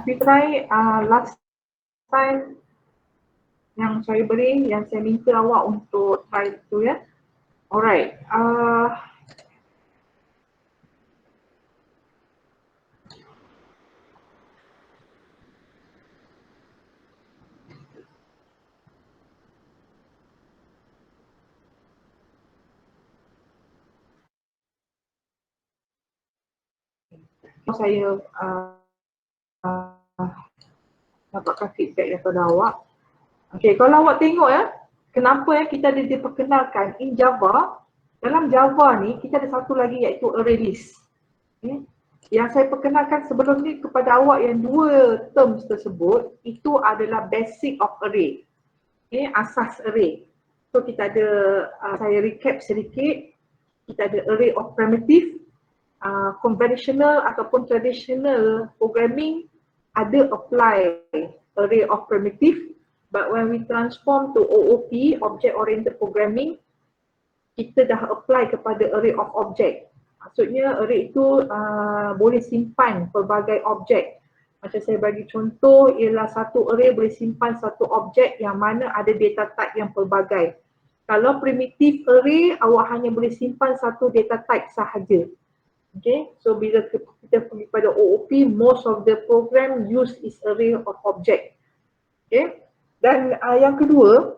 we try last time yang saya beri, yang saya minta awak untuk try itu ya. Alright. Saya dapatkan feedback daripada awak. Okay, kalau awak tengok ya, kenapa kita ada diperkenalkan in Java, dalam Java ni kita ada satu lagi iaitu array list. Okay. Yang saya perkenalkan sebelum ni kepada awak yang dua terms tersebut, itu adalah basic of array. Okay, asas array. So kita ada, saya recap sedikit, kita ada array of primitive, conventional ataupun traditional programming ada apply array of primitive, but when we transform to OOP, object oriented programming, kita dah apply kepada array of object. Maksudnya array itu boleh simpan pelbagai objek. Macam saya bagi contoh ialah satu array boleh simpan satu objek yang mana ada data type yang pelbagai. Kalau primitive array, awak hanya boleh simpan satu data type sahaja. Okay, so bila kita pergi pada OOP, most of the program use is array of object. Okay, dan yang kedua,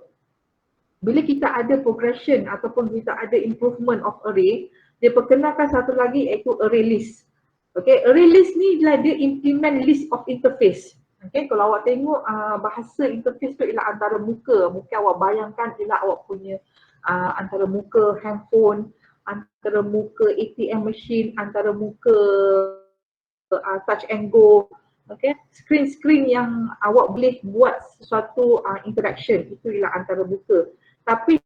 bila kita ada progression ataupun kita ada improvement of array, dia perkenalkan satu lagi iaitu array list. Okay, array list ni ialah dia implement list of interface. Okay, kalau awak tengok bahasa interface tu ialah antara muka. Mungkin awak bayangkan ialah awak punya antara muka handphone, antara muka ATM machine, antara muka touch and go, okay, screen yang awak boleh buat sesuatu interaction, itu ialah antara muka. Tapi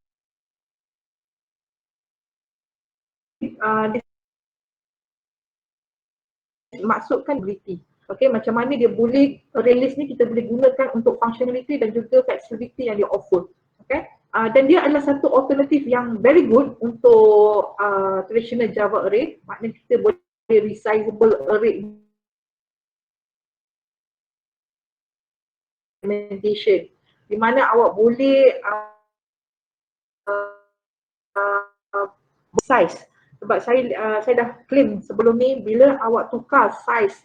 maksudkan ability. Okay, macam mana dia boleh, array list ni kita boleh gunakan untuk functionality dan juga flexibility yang dia offer. Okay. Dan dia adalah satu alternatif yang very good untuk traditional Java array. Maknanya kita boleh resizable array implementation, di mana awak boleh size. Sebab saya dah claim sebelum ni, bila awak tukar size,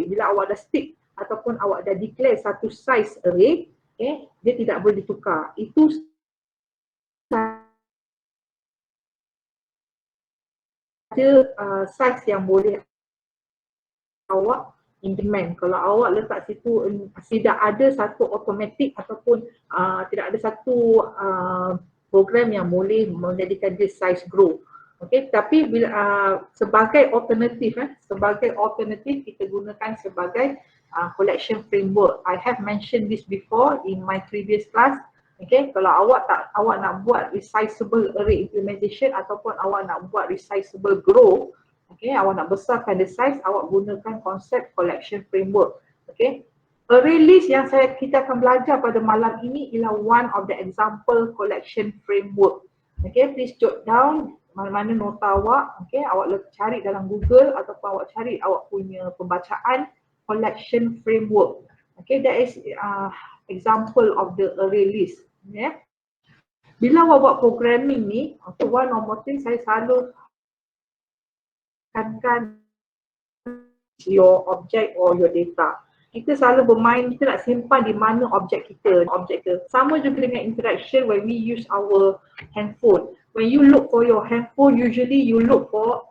bila awak dah stick ataupun awak dah declare satu size array, okay, dia tidak boleh ditukar. Itu size yang boleh awak implement. Kalau awak letak situ tidak ada satu automatic ataupun tidak ada satu program yang boleh menjadikan dia size grow. Okay, tapi bila sebagai alternatif kita gunakan sebagai collection framework. I have mentioned this before in my previous class. Okay, kalau awak nak buat resizable array implementation ataupun awak nak buat resizable grow, okay, awak nak besarkan the size, awak gunakan konsep collection framework. Okay, array list yang kita akan belajar pada malam ini ialah one of the example collection framework. Okay, please jot down mana-mana nota awak. Okay, awak cari dalam Google ataupun awak cari awak punya pembacaan collection framework. Okay, that is example of the array list. Yeah. Bila awak buat programming ni, okay, one more thing saya selalu tekankan your object or your data. Kita selalu bermain, kita nak simpan di mana objek kita. Sama juga dengan interaction when we use our handphone. When you look for your handphone, usually you look for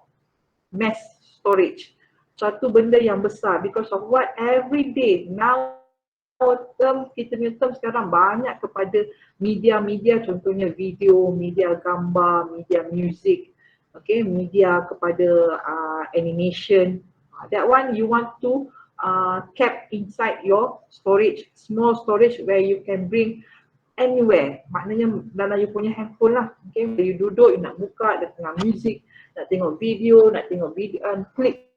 mass storage. Suatu benda yang besar, because of what? Every day, now kita punya term sekarang banyak kepada media-media, contohnya video, media gambar, media music, okay, media kepada animation. That one you want to kept inside your storage, small storage where you can bring anywhere. Maknanya dalam you punya handphone lah. Okay, you duduk, you nak buka, ada tengah music, nak tengok video, klik,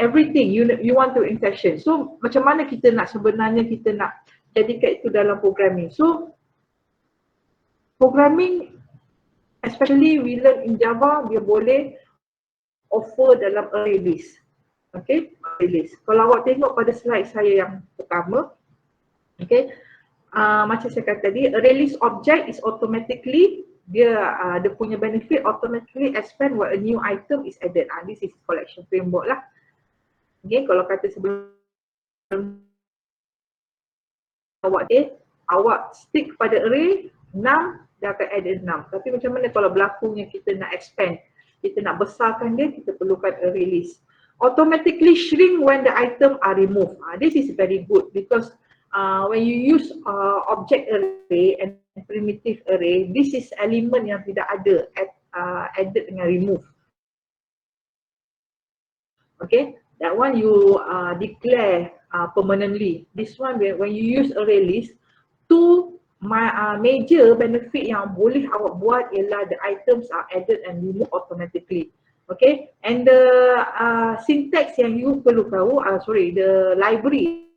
everything you want to interaction. So macam mana kita nak jadikan itu dalam programming. So programming, especially we learn in Java, dia boleh offer dalam array list. Okay, release. Kalau awak tengok pada slide saya yang pertama, okay, macam saya kata tadi, a release object is automatically, dia punya benefit automatically expand when a new item is added. This is collection framework lah. Okay, kalau kata sebelum awak stick pada array 6, dia akan add 6. Tapi macam mana kalau berlakunya kita nak expand, kita nak besarkan dia, kita perlukan a release. Automatically shrink when the item are removed. This is very good because when you use object array and primitive array, this is element yang tidak ada added dengan remove. Okay, that one you declare permanently. This one when you use array list, two major benefit yang boleh awak buat ialah the items are added and removed automatically. Okay, and the syntax yang you perlu tahu, the library,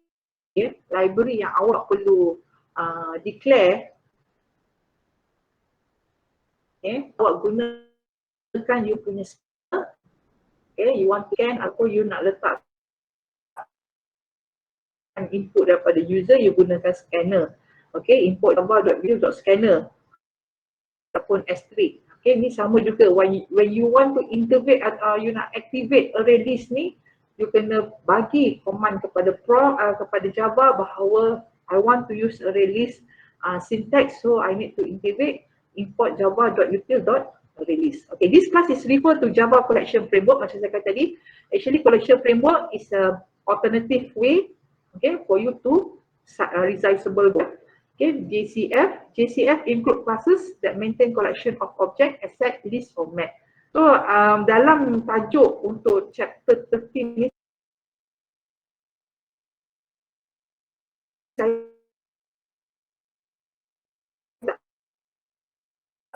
library yang awak perlu declare, awak gunakan you punya scanner, you want to scan atau you nak letak input daripada user, you gunakan scanner. Import java.view.scanner ataupun S3. Ni sama juga when you want to integrate atau you nak activate array list ni, you kena bagi command kepada kepada Java bahawa I want to use array list syntax, so I need to integrate import java.util.release. This class is referred to Java Collection Framework. Macam saya kata tadi, actually Collection Framework is a alternative way for you to resizable code. JCF include classes that maintain collection of object, asset, list, format. So dalam tajuk untuk chapter 13 ni, saya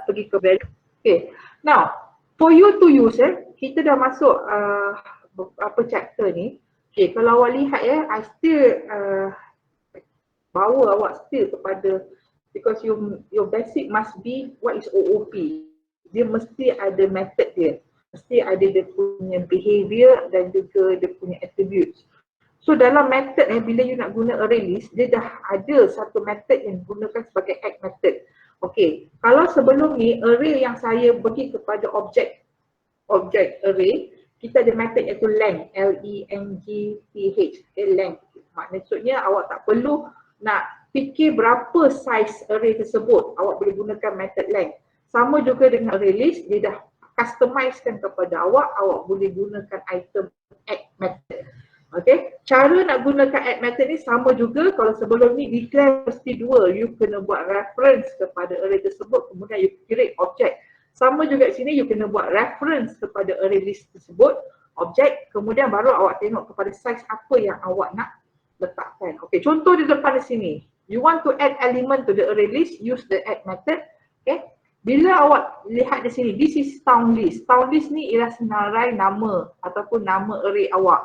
pergi ke value. Now for you to use, kita dah masuk chapter ni. Kalau awak lihat I still bawa awak still kepada, because your basic must be what is OOP. Dia mesti ada method dia, mesti ada dia punya behavior dan juga dia punya attributes. So dalam method bila you nak guna array list, dia dah ada satu method yang digunakan sebagai add method. Kalau sebelum ni array yang saya bagi kepada object array, kita ada method iaitu length, L-E-N-G-T-H, length. Maksudnya awak tak perlu nak fikir berapa size array tersebut, awak boleh gunakan method length. Sama juga dengan array list, dia dah customizekan kepada awak boleh gunakan item add method. Cara nak gunakan add method ni sama juga. Kalau sebelum ni declare mesti dua, you kena buat reference kepada array tersebut, kemudian you create object. Sama juga sini, you kena buat reference kepada array list tersebut, object, kemudian baru awak tengok kepada size apa yang awak nak letakkan. Contoh di depan di sini. You want to add element to the array list, use the add method. Bila awak lihat di sini, this is town list. Town list ni ialah senarai nama ataupun nama array awak.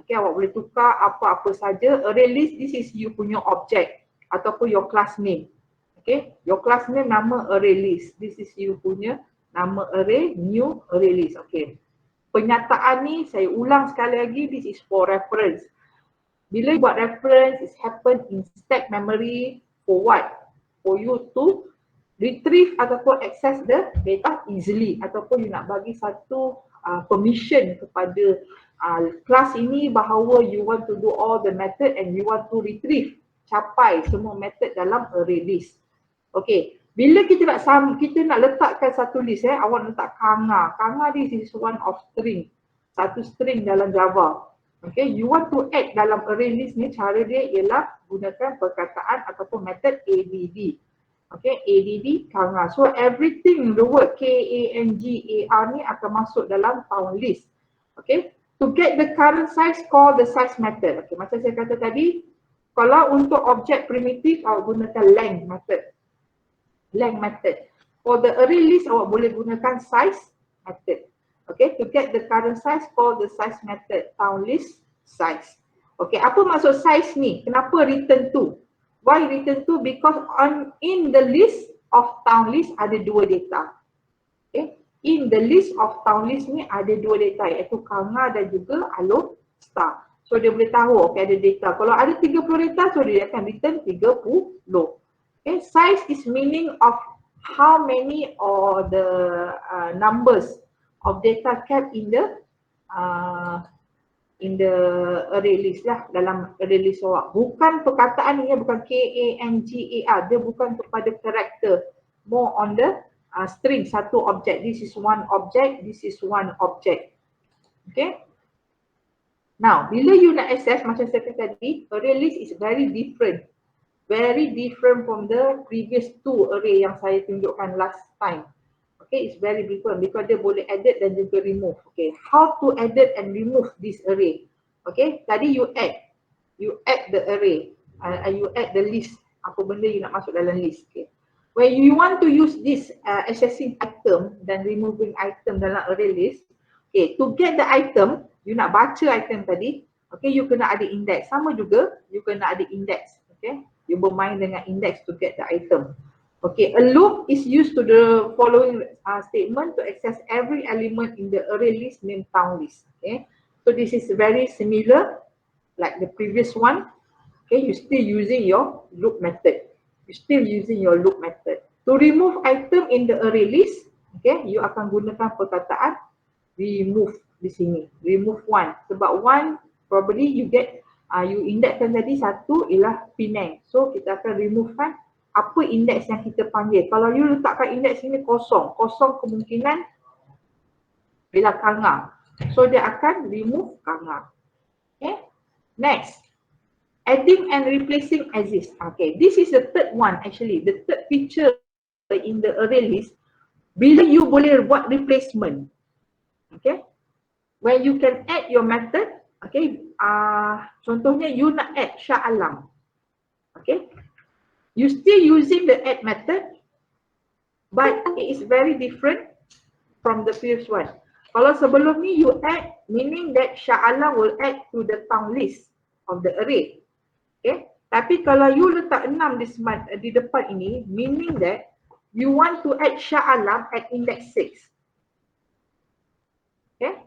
Awak boleh tukar apa-apa saja. Array list, this is you punya object ataupun your class name. Your class name nama array list. This is you punya nama array, new array list. Penyataan ni saya ulang sekali lagi, this is for reference. Bila buat reference, it happen in stack memory for what? For you to retrieve ataupun access the data easily, ataupun you nak bagi satu permission kepada kelas ini bahawa you want to do all the method and you want to retrieve, capai semua method dalam array list. Bila kita nak letakkan satu list, awak letak kanga. Kanga this is one of string, satu string dalam Java. You want to add dalam array list ni, cara dia ialah gunakan perkataan ataupun method add. Add kanga. So everything, the word K-A-N-G-A-R ni akan masuk dalam town list. To get the current size, call the size method. Macam saya kata tadi, kalau untuk objek primitif, awak gunakan length method. Length method. For the array list, awak boleh gunakan size method. To get the current size, call the size method, town list size. Apa maksud size ni? Kenapa return to? Why return to? Because in the list of town list ada dua data. In the list of town list ni ada dua data, iaitu kanga dan juga star. So dia boleh tahu okay, ada data. Kalau ada 30 data, so dia akan return 30. Okay, size is meaning of how many or the numbers of data kept in the array list lah, dalam array list awak. Bukan perkataan ni, bukan K-A-N-G-A-R, dia bukan kepada karakter, more on the string, satu objek. This is one object, this is one object. Okay. Now, bila you nak access, macam saya kata tadi, array list is very different from the previous two array yang saya tunjukkan last time. Okay, it's very different because dia boleh edit dan juga remove. Okay, how to edit and remove this array? Okay, tadi you add the array, you add the list, apa benda you nak masuk dalam list. Okay, when you want to use this accessing item dan removing item dalam array list, okay, to get the item, you nak baca item tadi, okay, you kena ada index. Sama juga, you kena ada index. Okay, you bermain dengan index to get the item. Okay, a loop is used to the following statement to access every element in the array list named town list. Okay, so this is very similar like the previous one. Okay, you still using your loop method. To remove item in the array list, okay, you akan gunakan perkataan remove di sini. Remove one. Sebab one probably you get you indexkan tadi satu ialah Penang. So kita akan removekan apa indeks yang kita panggil. Kalau you letakkan indeks ini kosong kemungkinan bila Kanga. So dia akan remove Kanga. Okay. Next, adding and replacing exist. Okay, this is the third one actually. The third feature in the array list. Bila you boleh buat replacement. Okay. When you can add your method. Okay. Contohnya you nak add Shah Alam. Okay. You still using the add method, but it is very different from the previous one. Kalau sebelum ni you add, meaning that Shah Alam will add to the town list of the array. Okay, tapi kalau you letak 6 di depan ini, meaning that you want to add Shah Alam at index 6. Okay,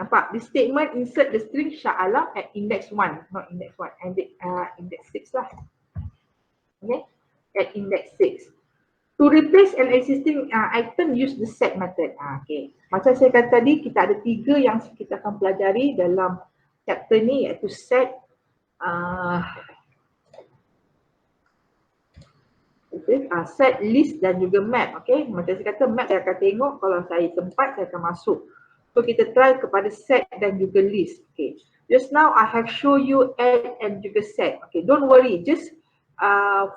nampak? This statement insert the string Shah Alam at index 1, not index 1, and index 6 lah. Okay, at index 6. To replace an existing item, use the set method. Okay, macam saya kata tadi, kita ada 3 yang kita akan pelajari dalam chapter ni, iaitu set, set, list dan juga map. Okay, macam saya kata map saya akan tengok, kalau saya sempat saya akan masuk. So kita try kepada set dan juga list. Okay, just now I have show you add and juga set. Okay, don't worry, just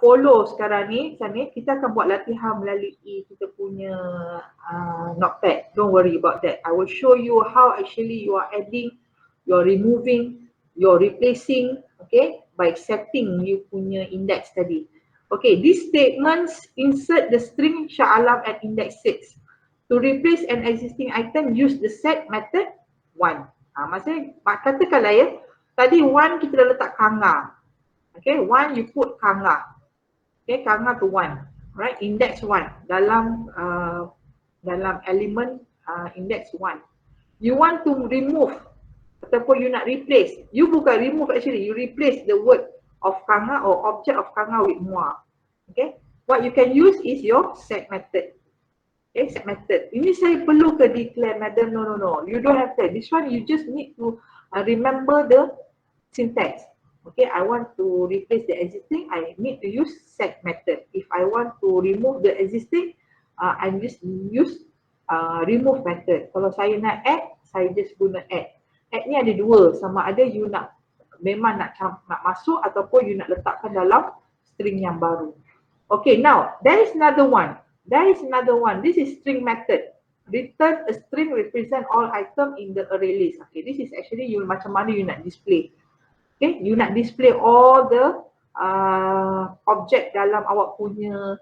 follow sekarang ni. Kita akan buat latihan melalui kita punya notepad. Don't worry about that. I will show you how actually you are adding, you are removing, you are replacing, okay, by setting you punya index tadi. Okay, these statements insert the string Shah Alam at index 6. To replace an existing item, use the set method 1. Maksudnya, katakanlah ya, tadi 1 kita dah letak Kanga. Okay, 1 you put Kanga. Okay, Kanga to 1. Right, index 1 dalam element index 1. You want to remove ataupun you nak replace. You bukan remove actually, you replace the word of Kanga or object of Kanga with Mua. Okay, what you can use is your set method. Okay, set method. Ini saya perlu ke declare, madam? No. You don't have that. This one you just need to remember the syntax. Okay, I want to replace the existing, I need to use set method. If I want to remove the existing, I just use remove method. Kalau saya nak add, saya just guna add. Add ni ada 2, sama ada you nak memang nak masuk ataupun you nak letakkan dalam string yang baru. Okay, now there is another one. This is string method. Return a string represent all item in the array list. Okay, this is actually you macam mana you nak display. Okay, you nak display all the object dalam awak punya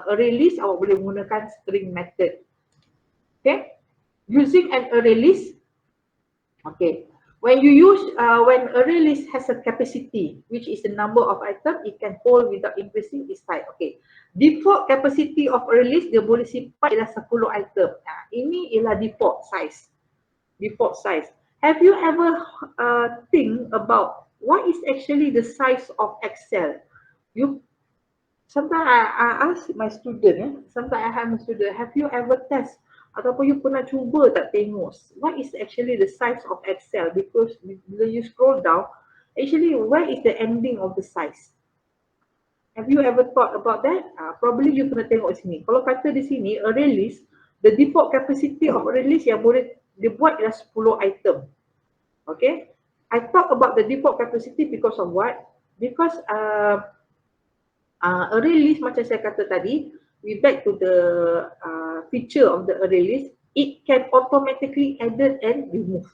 array list, awak boleh menggunakan string method. Okay, using an array list. Okay, when you use when array list has a capacity, which is the number of items it can hold without increasing its size. Okay, default capacity of array list dia boleh simpan ialah 10 item. Ini ialah default size. Have you ever think about what is actually the size of Excel? You sometimes I ask my student, sometimes I have my student, have you ever test ataupun you pernah cuba tak tengok what is actually the size of Excel? Because bila you scroll down, actually where is the ending of the size? Have you ever thought about that? Probably you kena tengok sini. Kalau kata di sini, array list, the default capacity of array list yang boleh dibuat ialah 10 item. Okay? I talk about the default capacity because of what? Because array list macam saya kata tadi, we back to the feature of the array list, it can automatically added and remove.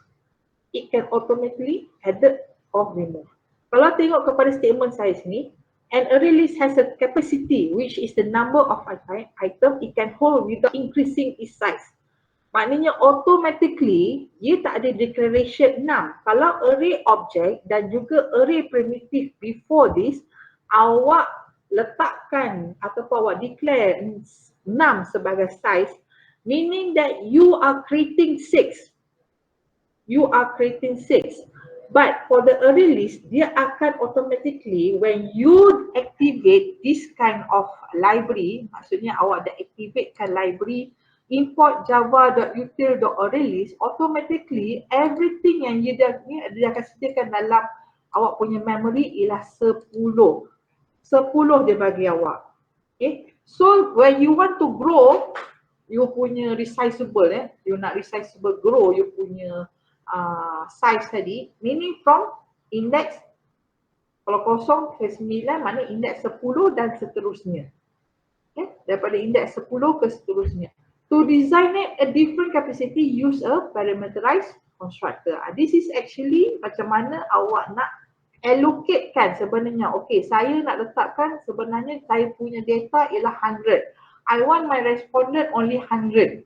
It can automatically added or remove. Kalau tengok kepada statement saya sini, an array list has a capacity which is the number of item it can hold without increasing its size. Maknanya automatically dia tak ada declaration 6. Kalau array object dan juga array primitive before this, awak letakkan ataupun awak declare 6 sebagai size, meaning that you are creating 6. You are creating 6. But for the array list, dia akan automatically when you activate this kind of library, maksudnya awak dah activatekan library import java.util.arraylist, automatically everything yang dia akan sediakan dalam awak punya memory ialah 10. 10 dia bagi awak. Okay. So when you want to grow, you punya resizable, you nak resizable grow you punya size tadi, meaning from index kalau 0 ke 9 mana index 10 dan seterusnya. Okay? Daripada index 10 ke seterusnya. To design a different capacity, use a parameterized constructor. This is actually macam mana awak nak allocatekan sebenarnya. Okay, saya nak letakkan sebenarnya saya punya data ialah 100. I want my respondent only 100.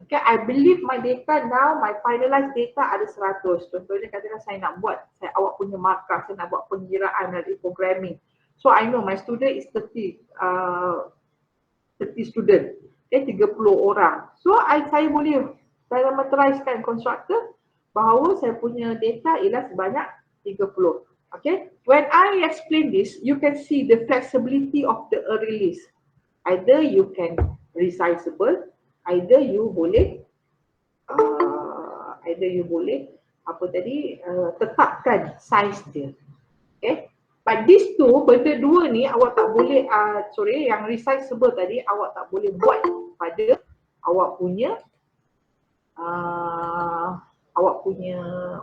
Okay, I believe my data now, my finalized data ada 100. Contohnya katakan saya nak buat, awak punya markah, saya nak buat pengiraan dari programming. So I know my student is 30 student. Okay, 30 orang. So saya boleh parameterizekan constructor bahawa saya punya data ialah sebanyak 30. Okay, when I explain this, you can see the flexibility of the array list. Either you can resizable, either you boleh tetapkan size dia. Okay, but these two, benda dua ni awak tak boleh yang resizable tadi awak tak boleh buat pada awak punya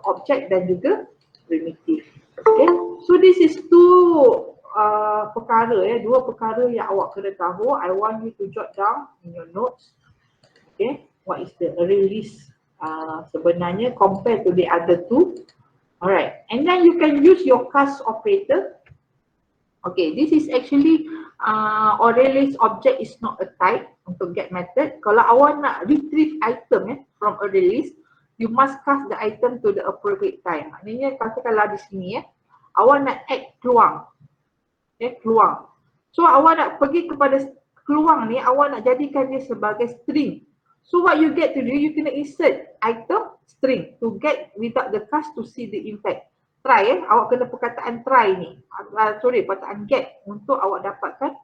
objek dan juga primitive. Okay, so this is two perkara, dua perkara yang awak kena tahu. I want you to jot down in your notes. Okay, what is the array list sebenarnya compared to the other two. Alright, and then you can use your cast operator. Okay, this is actually array list object is not a type untuk get method. Kalau awak nak retrieve item from array list, you must cast the item to the appropriate time. Maknanya katakanlah di sini awak nak add keluang. Keluang. So awak nak pergi kepada keluang ni, awak nak jadikan dia sebagai string. So what you get to do, you kena insert item string to get without the cast to see the impact. Try awak kena perkataan try ni. Perkataan get untuk awak dapatkan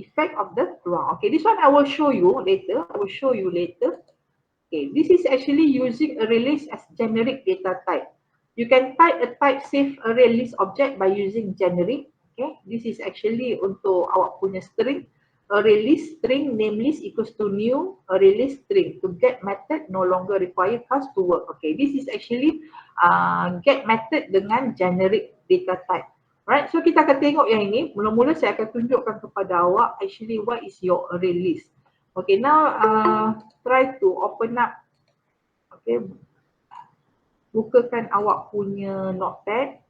effect of the keluang. Okay, this one I will show you later. Okay, this is actually using array list as generic data type. You can type a type safe array list object by using generic. Okay, this is actually untuk awak punya string. Array list string name list equals to new array list string. To get method no longer require cast to work. Okay, this is actually get method dengan generic data type. Right, so kita akan tengok yang ini. Mula-mula saya akan tunjukkan kepada awak actually what is your array list. Okay, now try to open up. Okay, bukakan awak punya notepad.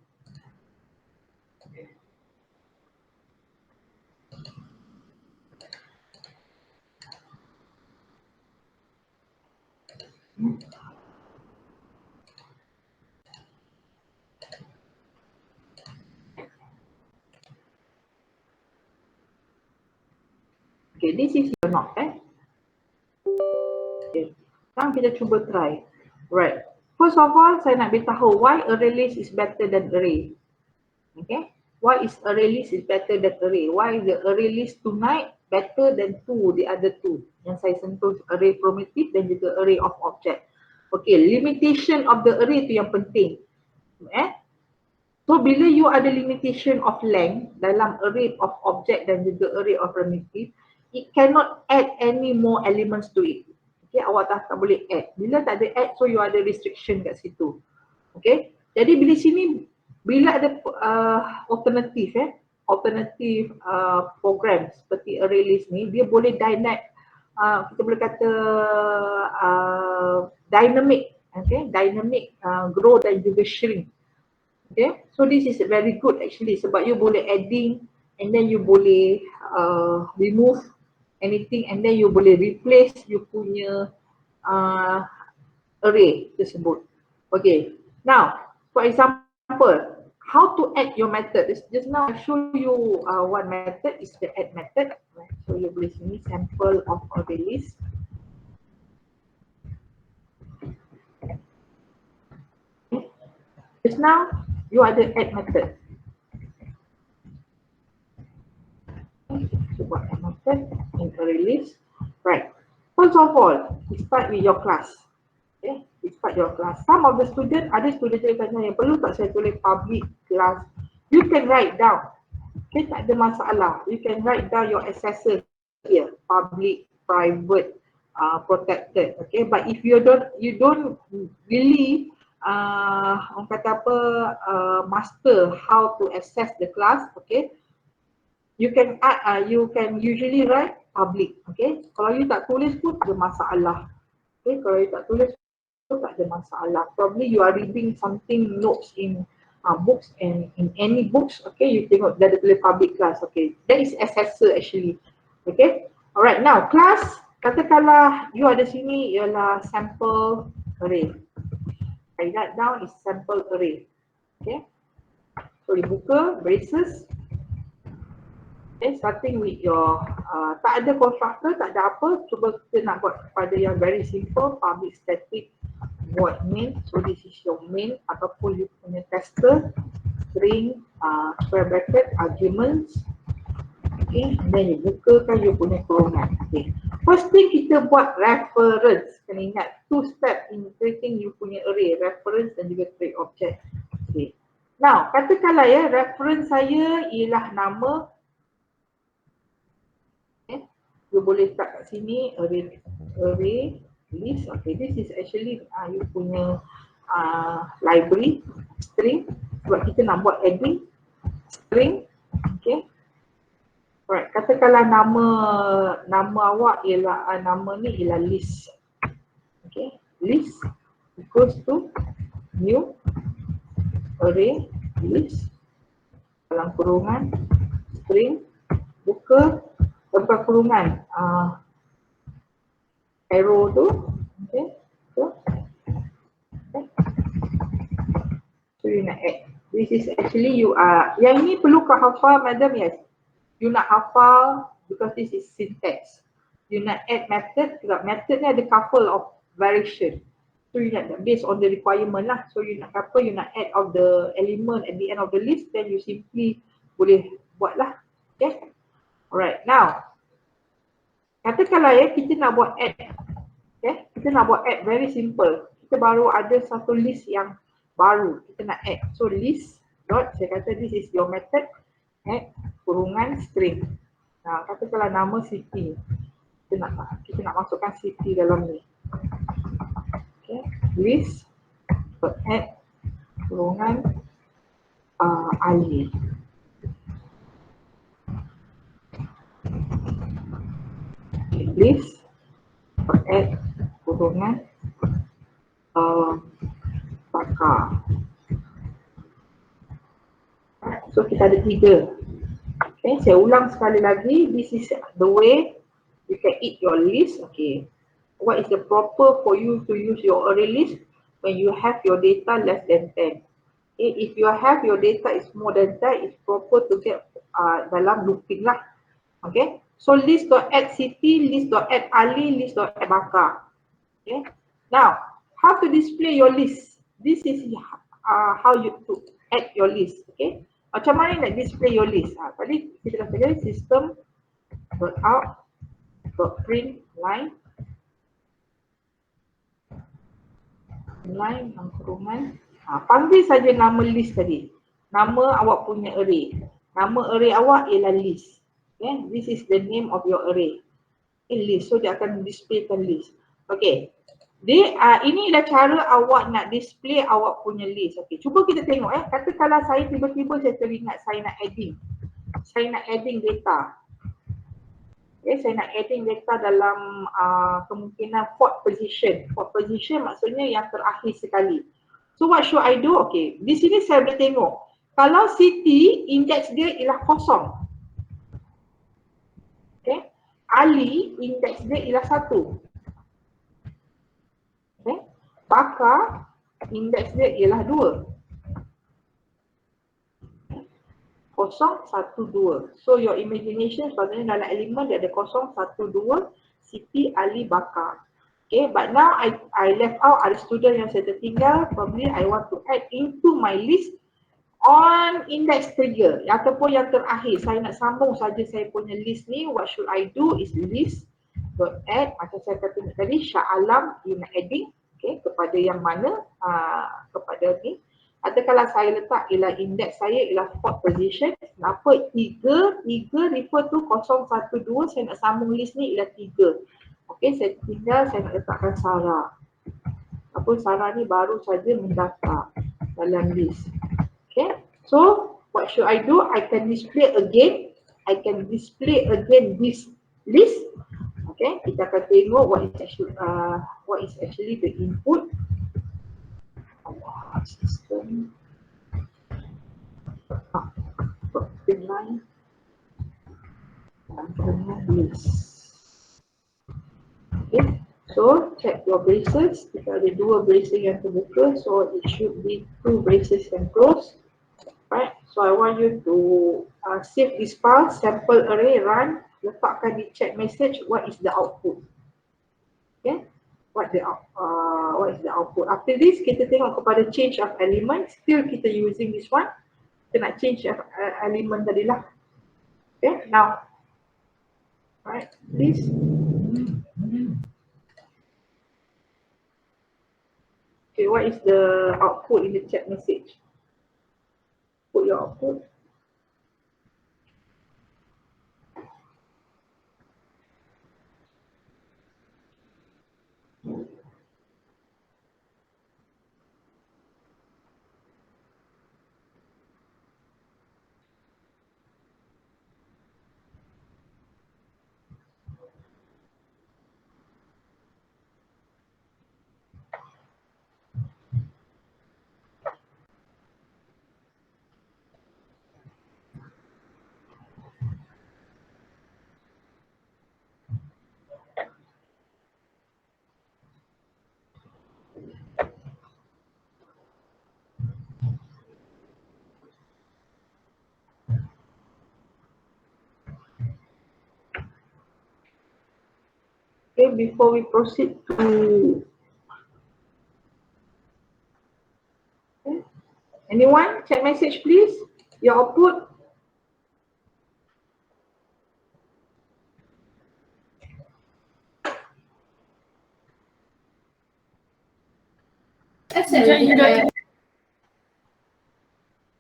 Okay, this is your notepad. Okay, sekarang kita cuba try. Right, First of all, saya nak beritahu why array list is better than array. Okay, why is array list is better than array? Why the array list tonight better than the other two? Yang saya sentuh array primitive dan juga array of object. Okay, limitation of the array tu yang penting. So bila you ada limitation of length dalam array of object dan juga array of primitive, it cannot add any more elements to it. Okay, awak tak boleh add. Bila tak ada add, so you ada restriction kat situ. Okay, jadi bila sini, bila ada alternative program seperti array list ni, dia boleh kita boleh kata dynamic, okay, dynamic grow dan juga shrink. Okay, so this is very good actually sebab you boleh adding and then you boleh remove anything and then you boleh replace you punya array tersebut. Okay, now for example, how to add your method? Just now I show you one method is the add method. So you boleh sini sample of array list. Just now you ada add method. So buat add method in array list. Right. First of all, we start with your class. Okay, we start your class. Some of the student, ada student yang tanya yang perlu tak saya tulis public class. You can write down. Okay, tak ada masalah. You can write down your accessor here, public, private, protected. Okay, but if you don't really orang kata apa, master how to access the class, okay, you can usually write public, okay. Kalau you tak tulis pun tak ada masalah, okay. Kalau you tak tulis pun tak ada masalah. Probably you are reading something notes in books and in any books, okay, you tengok dia ada tulis public class, okay. That is accessor actually, okay. Alright, now class, katakanlah you ada sini ialah sample array. I write down is sample array. Okay. So dibuka braces. Okay, starting with your tak ada constructor, tak ada apa. Cuba kita nak buat pada yang very simple, public static void main. So this is your main ataupun you punya tester, string, square bracket, arguments. Okay, and then you bukakan you punya kurungan. Okay. First thing kita buat reference. Kena ingat 2 step in creating you punya array, reference dan juga create object. Okay. Now, katakanlah ya reference saya ialah nama. Okay. You boleh start kat sini array list. Okay, this is actually you punya library string sebab kita nak buat adding string. Okay. Alright, katakanlah nama awak ialah nama ni ialah list. Okay, list equals to new array list dalam kurungan string buka tempat kurungan arrow tu. Okay, so you nak add. This is actually you yang ini perlu kau hafal madam, yes. You nak hafal because this is syntax. You nak add method, sebab method ni ada couple of variation. So you nak based on the requirement lah. So you nak apa, you nak add of the element at the end of the list, then you simply boleh buat lah. Okay. Alright, now katakanlah ya kita nak buat add. Okay, kita nak buat add very simple. Kita baru ada satu list yang baru kita nak add. So list dot, saya kata this is your method, add kurungan string. Nah, katakanlah nama city. Kita nak masukkan city dalam ni. Okay, list add kurungan Ali. Okay, list add kurungan Bakar. So kita ada 3. Okay, saya ulang sekali lagi. This is the way you can eat your list. Okay, what is the proper for you to use your array list when you have your data less than 10? Okay, if you have your data is more than 10, it's proper to get dalam looping lah. Okay, so list.add city, list.add Ali, list.add Bakar. Okay, now how to display your list? this is how you to add your list. Okay, macam mana nak display your list? Tadi kita katakan system dot out dot print line kurungan. Panggil saja nama list tadi. Nama awak punya array. Nama array awak ialah list. Okay, this is the name of your array. List. So dia akan displaykan list. Okay. Ini adalah cara awak nak display awak punya list. Okay. Cuba kita tengok katakanlah saya tiba-tiba saya teringat saya nak adding. Saya nak adding data. Okay, saya nak adding data dalam kemungkinan fourth position. Fourth position maksudnya yang terakhir sekali. So what should I do? Okay, di sini saya boleh tengok. Kalau Siti, indeks dia ialah kosong. Okay, Ali, indeks dia ialah 1. Okay, Bakar, indeks dia ialah 2. 0, 1, 2. So your imagination sebenarnya dalam elemen dia ada 0, 1, 2, Siti, Ali, Bakar. Okay, but now I left out ada student yang saya tertinggal. Probably I want to add into my list on index 3 ataupun yang terakhir. Saya nak sambung saja saya punya list ni. What should I do is list dot add. Macam saya kata tadi, Shah Alam you nak adding. Okay, kepada yang mana? Kepada ni. Atau kalau saya letak ialah index saya ialah fourth position. Kenapa 3? 3 refer to 0, 1, 2. Saya nak sambung list ni ialah 3. Okey, saya nak letakkan Sarah. Apa Sarah ni baru saja mendaftar dalam list. Okay, so what should I do? I can display again. This list. Okay, kita akan tengok what is actually the input. System. Line. List. Okay, so check your braces. Kita ada 2 braces yang terbuka, so it should be 2 braces yang close. Right, so I want you to save this file, sample array, run, letakkan di chat message what is the output. Okay, what is the output. After this, kita tengok kepada change of element. Still kita using this one. Kita nak change of element tadi lah. Okay, now, right, this. Okay, what is the output in the chat message? Put your output. Okay, before we proceed to anyone, chat message please, your output.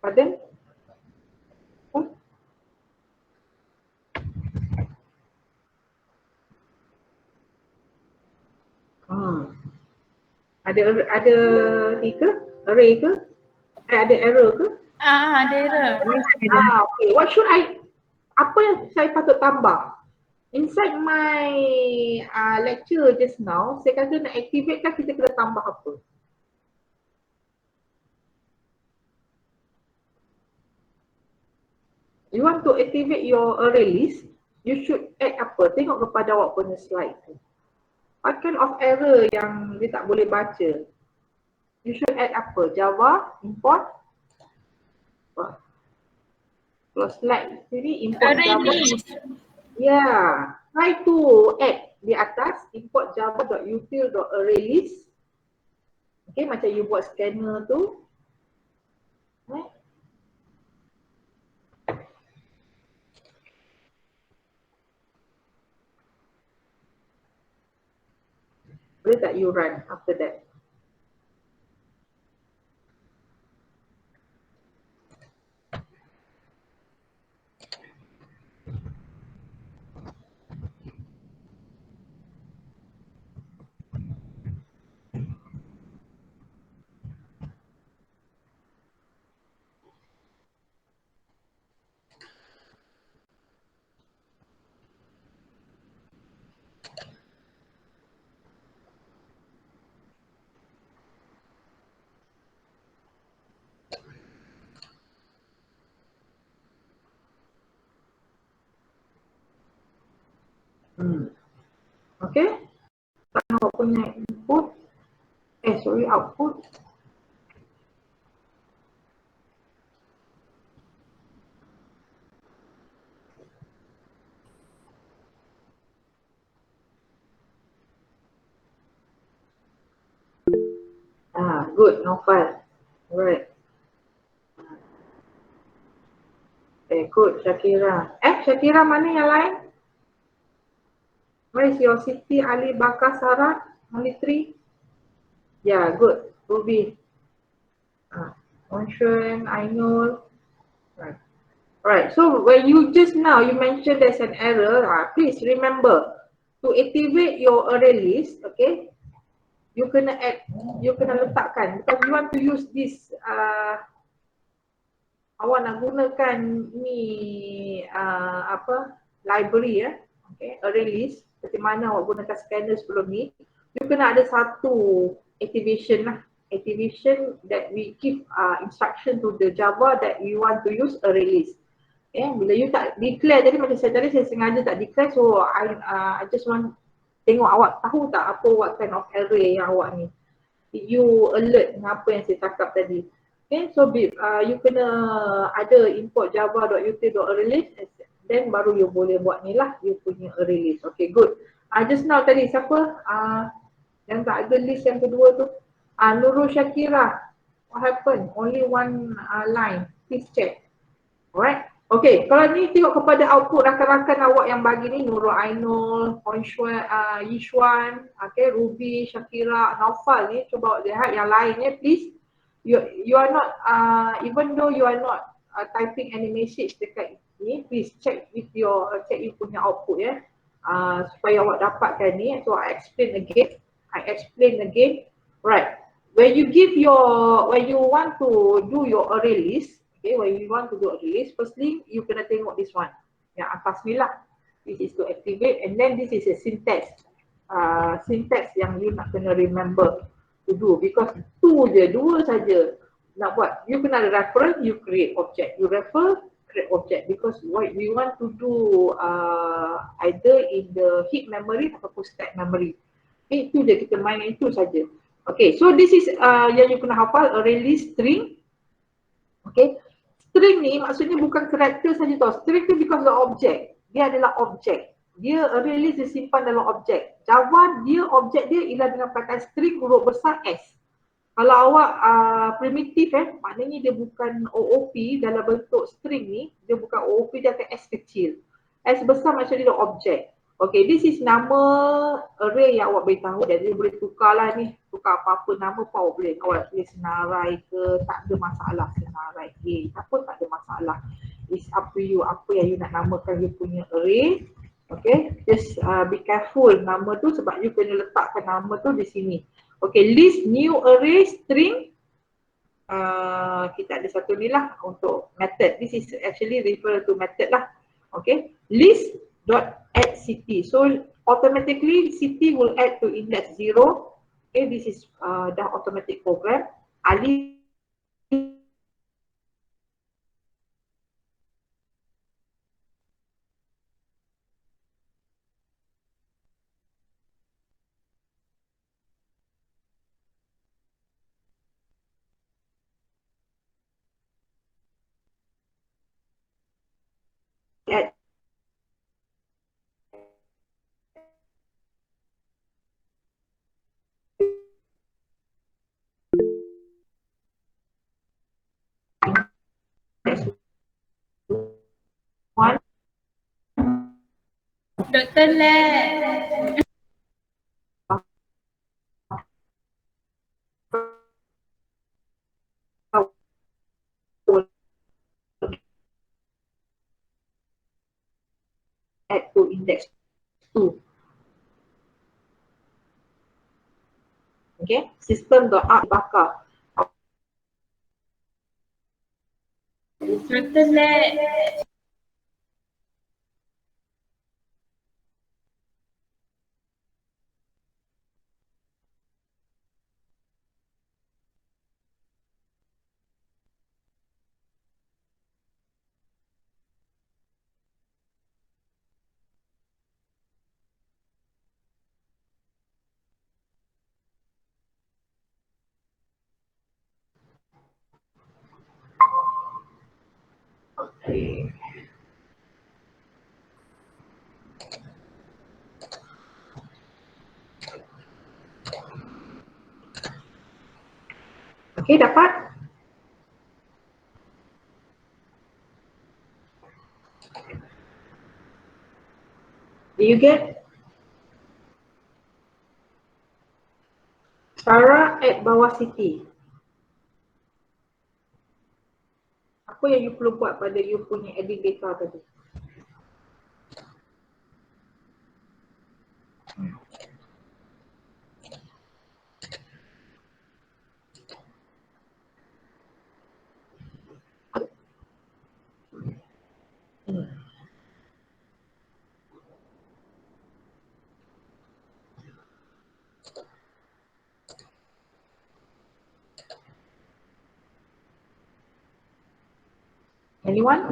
Pardon? Ada ni ke? Array ke? Ada error ke? Ada error. Okay. What should apa yang saya patut tambah? Inside my lecture just now, saya kata nak activate kan kita kena tambah apa? You want to activate your array list, you should add apa? Tengok kepada awak punya slide tu. What kind of error yang dia tak boleh baca? You should add apa? Java, import. Kalau slide sini, import Java. Yeah, try to add di atas, import java.util.arraylist. Okay, macam you buat scanner tu. Boleh tak you run after that? Okay, awak punya input, output. Good, Naufal. Alright. Good, Shakira. Shakira mana yang lain? Where is your Siti Ali Bakar Sarah? Only 3? Yeah, good. Ruby. Onshun, Ainul. Right. So when you just now you mentioned there's an error, please remember to activate your array list, okay? You kena letakkan because you want to use this awak nak gunakan ni library okay, array list seperti mana awak gunakan scanner sebelum ni, you kena ada satu activation that we give instruction to the Java that you want to use array list. Bila you tak declare tadi, macam saya tadi saya sengaja tak declare, so I just want tengok awak tahu tak apa what kind of array yang awak ni. You alert dengan apa yang saya cakap tadi. Okay, so you kena ada import java.util.arraylist, then baru you boleh buat ni lah, you punya array list. Okay, good. Just now tadi siapa yang tak ada list yang kedua tu? Nurul Shakira. What happened? Only one line. Please check. Alright. Okay, kalau ni tengok kepada output rakan-rakan awak yang bagi ni, Nurul Ainul, Yishwan, okay, Ruby, Shakira, Naufal ni, cuba lihat yang lain ni, please. You are not, even though you are not typing any message dekat ni, please check you punya output ya, supaya awak dapatkan ni. So I explain again. Right. When you want to do your array list, okay, when you want to do array list, firstly you kena tengok this one. Yang atas ni lah. This is to activate, and then this is a syntax. Syntax yang you nak kena remember to do, because dua saja nak buat. You kena ada reference, you create object. You refer, create object, because we want to do either in the heap memory ataupun stack memory. Itu je kita main, itu saja. Okay, so this is yang you kena hafal, array list string. Okay, string ni maksudnya bukan karakter saja tau. String tu because the object, dia adalah objek. Dia array list disimpan dalam objek. Java dia objek dia ialah dengan perkataan string huruf besar S. Kalau awak primitif maknanya dia bukan OOP dalam bentuk string ni, dia bukan OOP, dia akan S kecil. S besar maksudnya dia objek. Okay, this is nama array yang awak beritahu, jadi boleh tukar lah ni, tukar apa-apa nama pun awak boleh. Awak boleh senarai ke, tak ada masalah, senarai A, tak ada masalah. It's up to you, apa yang you nak namakan you punya array. Okay, just be careful nama tu sebab you kena letakkan nama tu di sini. Okay, list new array string. Kita ada satu ni lah untuk method. This is actually refer to method lah. Okay, list dot add city. So automatically city will add to index 0. Okay, this is dah automatic program. Ali add Dr. Lek. Add to index 2. Okay, system.out bakar. Dr. Lek. Okay. Okay, dapat? Do you get? Sarah at bawah Siti. Apa yang you perlu buat pada you punya adding data tadi? Anyone?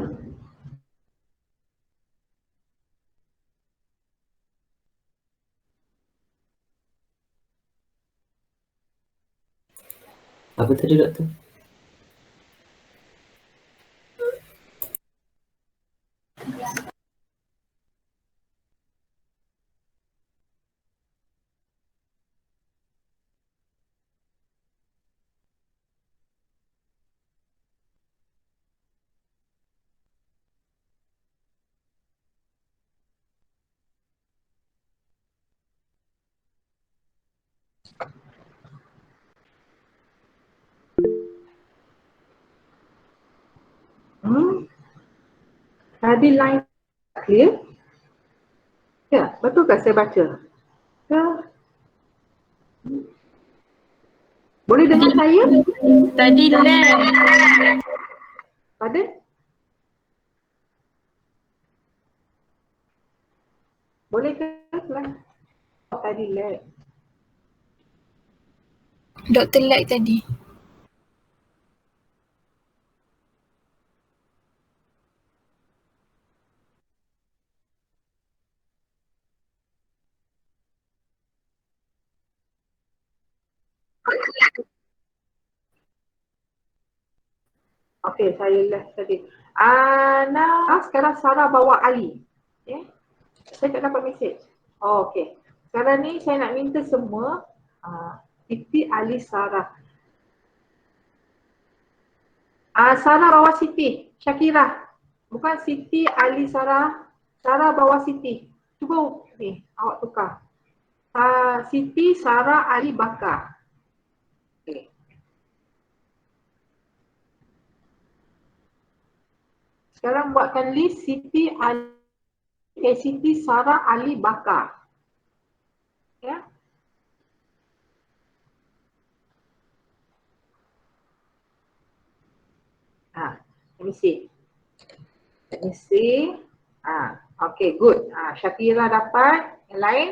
Apa tadi doktor? Tadi line clear? Ya, betul tak saya baca? Ya. Boleh dengar saya? Tadi Lek. Pardon? Boleh ke? Oh, tadi lag. Dr. Lek tadi. Okey, saya left tadi. Nah, sekarang Sarah bawa Ali. Okay. Saya tak dapat mesej. Oh, okey. Sekarang ni saya nak minta semua Siti, Ali, Sarah. Sarah bawa Siti, Syakira. Bukan Siti, Ali, Sarah. Sarah bawa Siti. Cuba ni, awak tukar. Siti, Sarah, Ali, Bakar. Okay. Sekarang buatkan list Siti, Ali, Siti, Sarah, Ali, Bakar. Ya. Let me see. Let me see. Okay, good. Syakira dapat. Yang lain?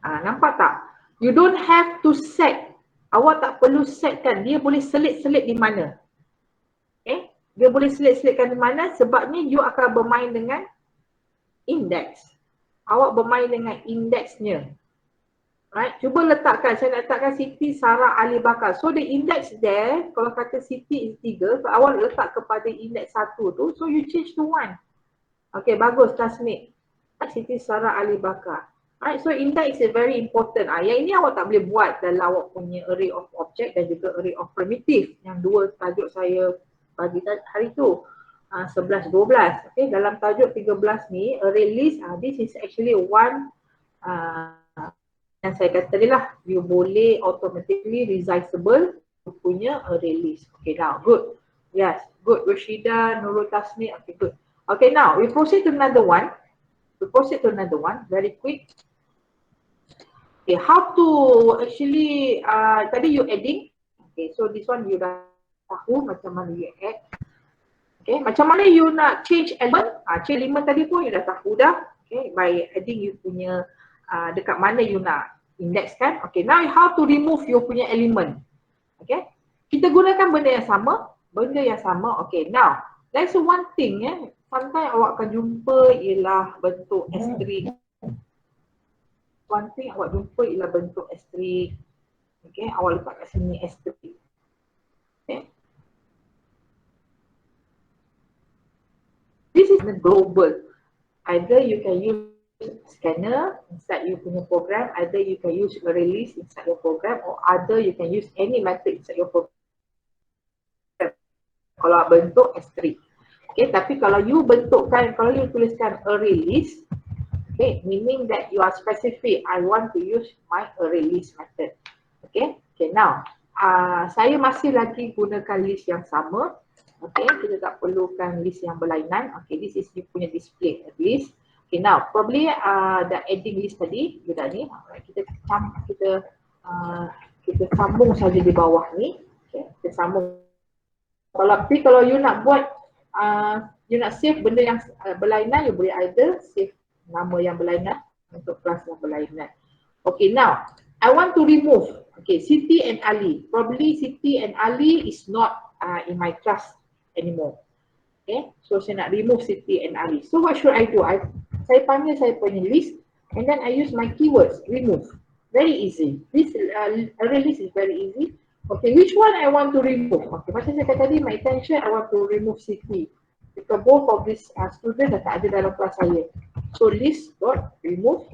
Nampak tak? You don't have to set. Awak tak perlu setkan. Dia boleh selit-selit di mana. Okay? Dia boleh selit-selitkan di mana sebabnya you akan bermain dengan index. Awak bermain dengan indexnya. Right? Cuba letakkan, saya nak letakkan Siti, Sarah, Ali, Bakar. So the index there, kalau kata Siti is 3, so awak letak kepada index 1 tu, so you change to 1. Okay, bagus, classmate. Siti, Sarah, Ali, Bakar. Right, so index is very important. Yang ini awak tak boleh buat dalam awak punya array of object dan juga array of primitive. Yang dua tajuk saya bagi hari tu. 11, 12. Okay, dalam tajuk 13 ni, array list, this is actually one yang saya kata tadi lah, you boleh automatically resizable you punya array list. Okay, now good. Yes, good. Rashida, Nurul Tasmi, okay, good. Okay, now we proceed to another one. Very quick. Okay, how to actually, tadi you adding. Okay, so this one you dah tahu macam mana you add. Okay, macam mana you nak change element? Change element tadi pun you dah tahu dah. Okay, by adding you punya dekat mana you nak index kan. Okay, now how to remove you punya element. Okay, kita gunakan benda yang sama. Okay, now there's one thing sometimes awak akan jumpa ialah bentuk S3. One thing awak jumpa ialah bentuk S3. Okay, awak letak kat sini S3. Okay. This is the global. Either you can use scanner inside you punya program, either you can use array list inside your program, or other you can use any method inside your program. Kalau bentuk S3. Okay, tapi kalau you bentukkan, kalau you tuliskan array list, okay, meaning that you are specific, I want to use my array list method. Okay, now saya masih lagi gunakan list yang sama. Okay, kita tak perlukan list yang berlainan. Okay, this is you punya display list. Okay, now probably the adding list tadi juga ni. Kita sambung saja di bawah ni. Okay, kita sambung. Kalau you nak buat, you nak save benda yang berlainan, you boleh either save nama yang berlainan untuk kelas yang berlainan. Okay, now I want to remove. Okay, Siti and Ali. Probably Siti and Ali is not in my class anymore. Okay, so saya nak remove Siti and Ali. So what should I do? Saya panggil saya punya list and then I use my keywords, remove. Very easy. This array list is very easy. Okay, which one I want to remove? Okay, macam saya kata tadi, my intention I want to remove Siti. Because both of these students dah tak ada dalam kelas saya. So list dot remove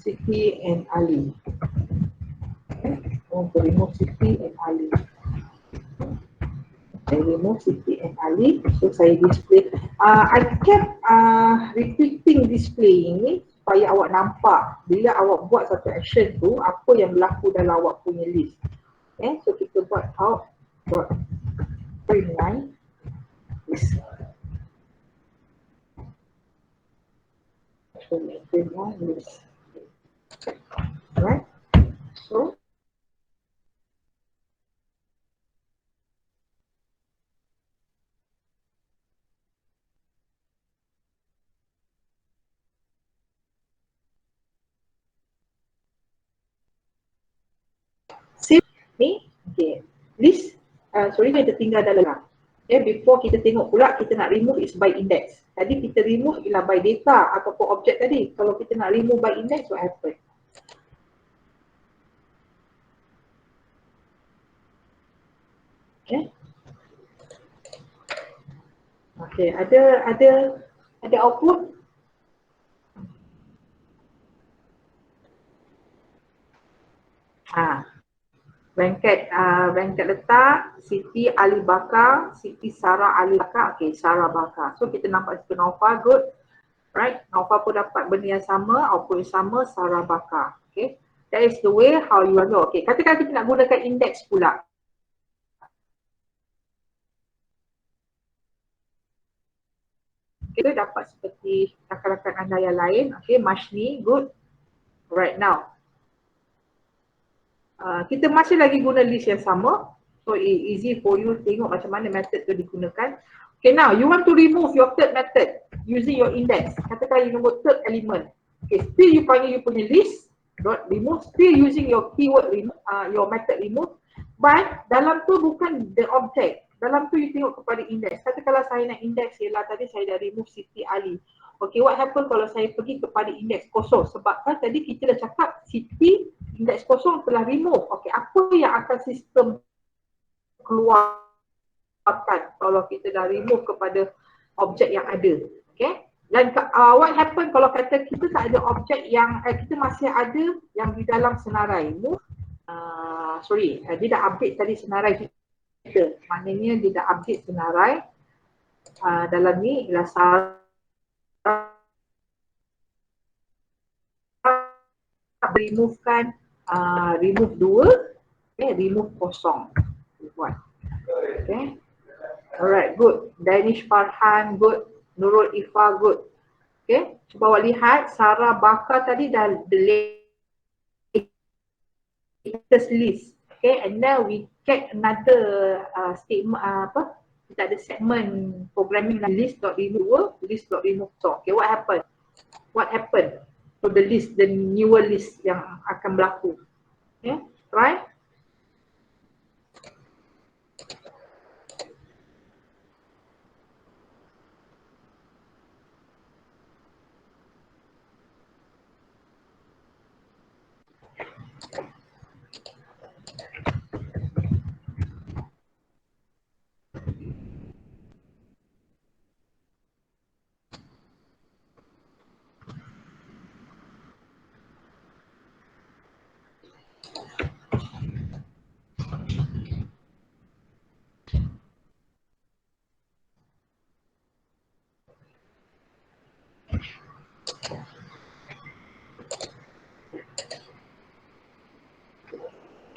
Siti and Ali. I want to remove Siti and Ali. I remove Siti and Ali. So saya display. I kept repeating display ini supaya awak nampak bila awak buat satu action tu apa yang berlaku dalam awak punya list. Okay, so kita buat out dot print line list. So print line list. Alright. So ni, okay, list, sorry kita tinggal dalam. Okay, before kita tengok pula kita nak remove is by index. Tadi kita remove ialah by data ataupun objek tadi. Kalau kita nak remove by index, what happen? Okay. Okay, ada output. Blanket letak Siti Ali Bakar, Siti Sarah Ali Bakar. Okay, Sarah Bakar. So kita nampak situ Naufa, good. Right, Naufa pun dapat benda yang sama, output yang sama, Sarah Bakar. Okay, that is the way how you want to. Okay, katakan kita nak gunakan index pula. Kita dapat seperti rakan-rakan anda yang lain. Okay, Mashni, good. Right now. Kita masih lagi guna list yang sama. So easy for you tengok macam mana method tu digunakan. Okay, now you want to remove your third method using your index. Katakan you nombor third element. Okay, still you panggil you punya list dot remove, still using your keyword remove, your method remove. But dalam tu bukan the object. Dalam tu you tengok kepada index. Katakanlah saya nak index ialah tadi saya dah remove Siti Ali. Okay, what happen kalau saya pergi kepada indeks kosong? Sebab kan tadi kita dah cakap Siti indeks kosong telah remove. Okay, apa yang akan sistem keluarkan kalau kita dah remove kepada objek yang ada? Okay, dan what happen kalau kata kita tak ada objek yang kita masih ada yang di dalam senarai? Move dia dah update tadi senarai kita. Maknanya dia dah update senarai dalam ni ialah Sarah removekan remove 2, remove kosong. Buat. Okay. Alright, good. Danish Farhan, good. Nurul Ifa, good. Okay, cuba awak lihat Sarah Bakar tadi dah the latest list. Okay, and now we get another statement, kita ada segment programming list.remove, list.remove. Okay, what happened? What happened to the list, the newer list yang akan berlaku? Okay, right?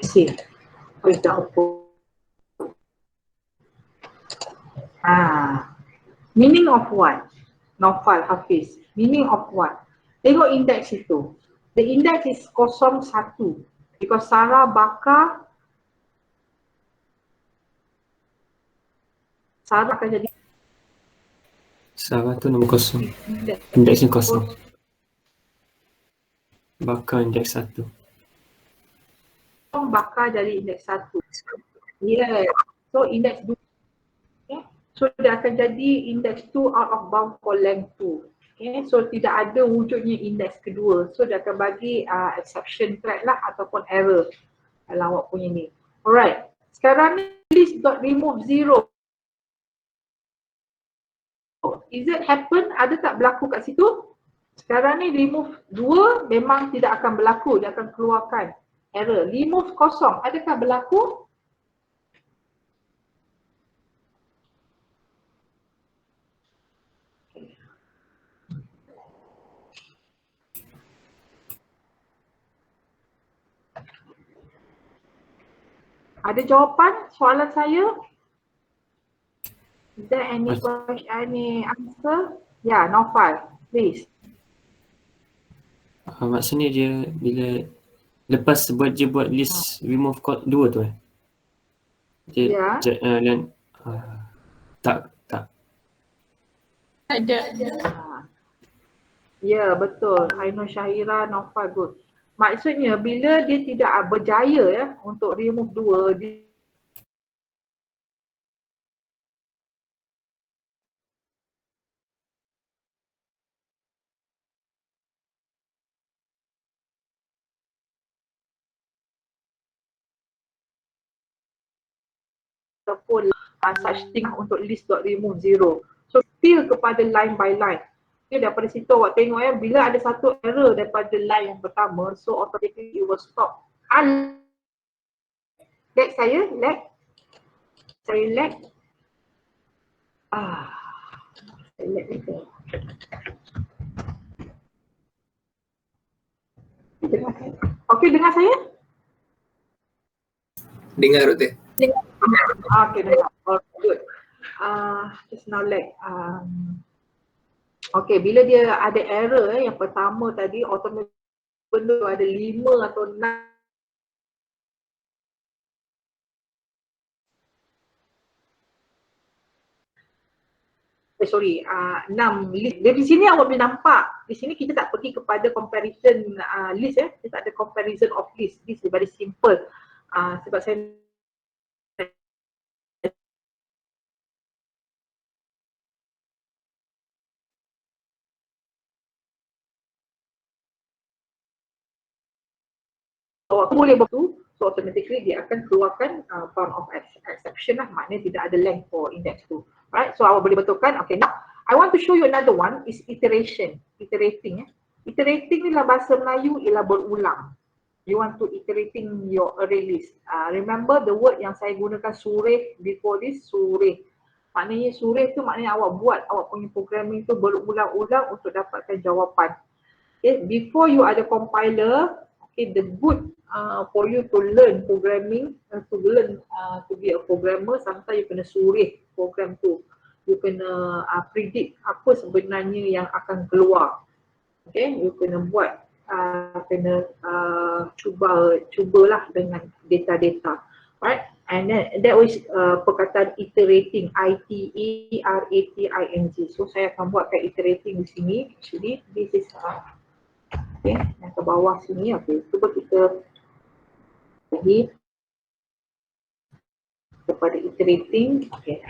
See, for example, meaning of what? Naufal Hafiz, meaning of what? Tengok index itu. The index is 01 because Sarah Bakar akan jadi Sarah tu nombor 0. Indeksnya 0. Bakar indeks 1. Bakar jadi indeks 1. Yeah. So index 2. Okay. So dia akan jadi index 2 out of bound for length 2. Okay. So tidak ada wujudnya indeks kedua. So dia akan bagi exception thread lah ataupun error dalam awak punya ni. Alright. Sekarang ni list.remove 0. Is it happen? Ada tak berlaku kat situ? Sekarang ni remove 2 memang tidak akan berlaku. Dia akan keluarkan error. Remove 0. Adakah berlaku? Ada jawapan soalan saya? Is there any question, any answer? Ya, Naufal, please. Maksudnya dia bila lepas dia buat list remove code 2 tu dia dan tak Ada. Ya, betul. Ainul Syahira, Naufal, good. Maksudnya bila dia tidak berjaya untuk remove 2, dia ataupun such thing untuk list.remove 0. So still kepada line by line. Okay, daripada situ awak tengok bila ada satu error daripada line yang pertama, so automatically it will stop. Lag saya, lag. Saya lag. Saya lag juga. Okey, dengar saya? Dengar Dr. Okay, dengar. Oh, good. Just now lag. Okay, bila dia ada error yang pertama tadi, automatic benda ada 5 atau 6 6 list. Dari sini awak boleh nampak, di sini kita tak pergi kepada comparison list kita tak ada comparison of list. This is very simple. Sebab saya awak boleh betul, so automatically dia akan keluarkan bound of exception lah, maknanya tidak ada length for index tu. Right, so awak boleh betulkan. Okay, now I want to show you another one is iteration, iterating. Iterating ni dalam bahasa Melayu ialah berulang. you want to iterating your array list. Remember the word yang saya gunakan sureh before this, sureh. Maknanya sureh tu maknanya awak buat awak punya programming tu berulang-ulang untuk dapatkan jawapan. Okay, before you ada compiler, okay, the good for you to learn programming, to be a programmer, sometimes you kena sureh program tu. You kena predict apa sebenarnya yang akan keluar. Okay, you kena buat, cubalah dengan data-data. Right? And then that was perkataan iterating, ITERATING. So saya akan buatkan iterating di sini. Actually this is okay, yang ke bawah sini. Okay, cuba kita pergi kepada iterating. Okay,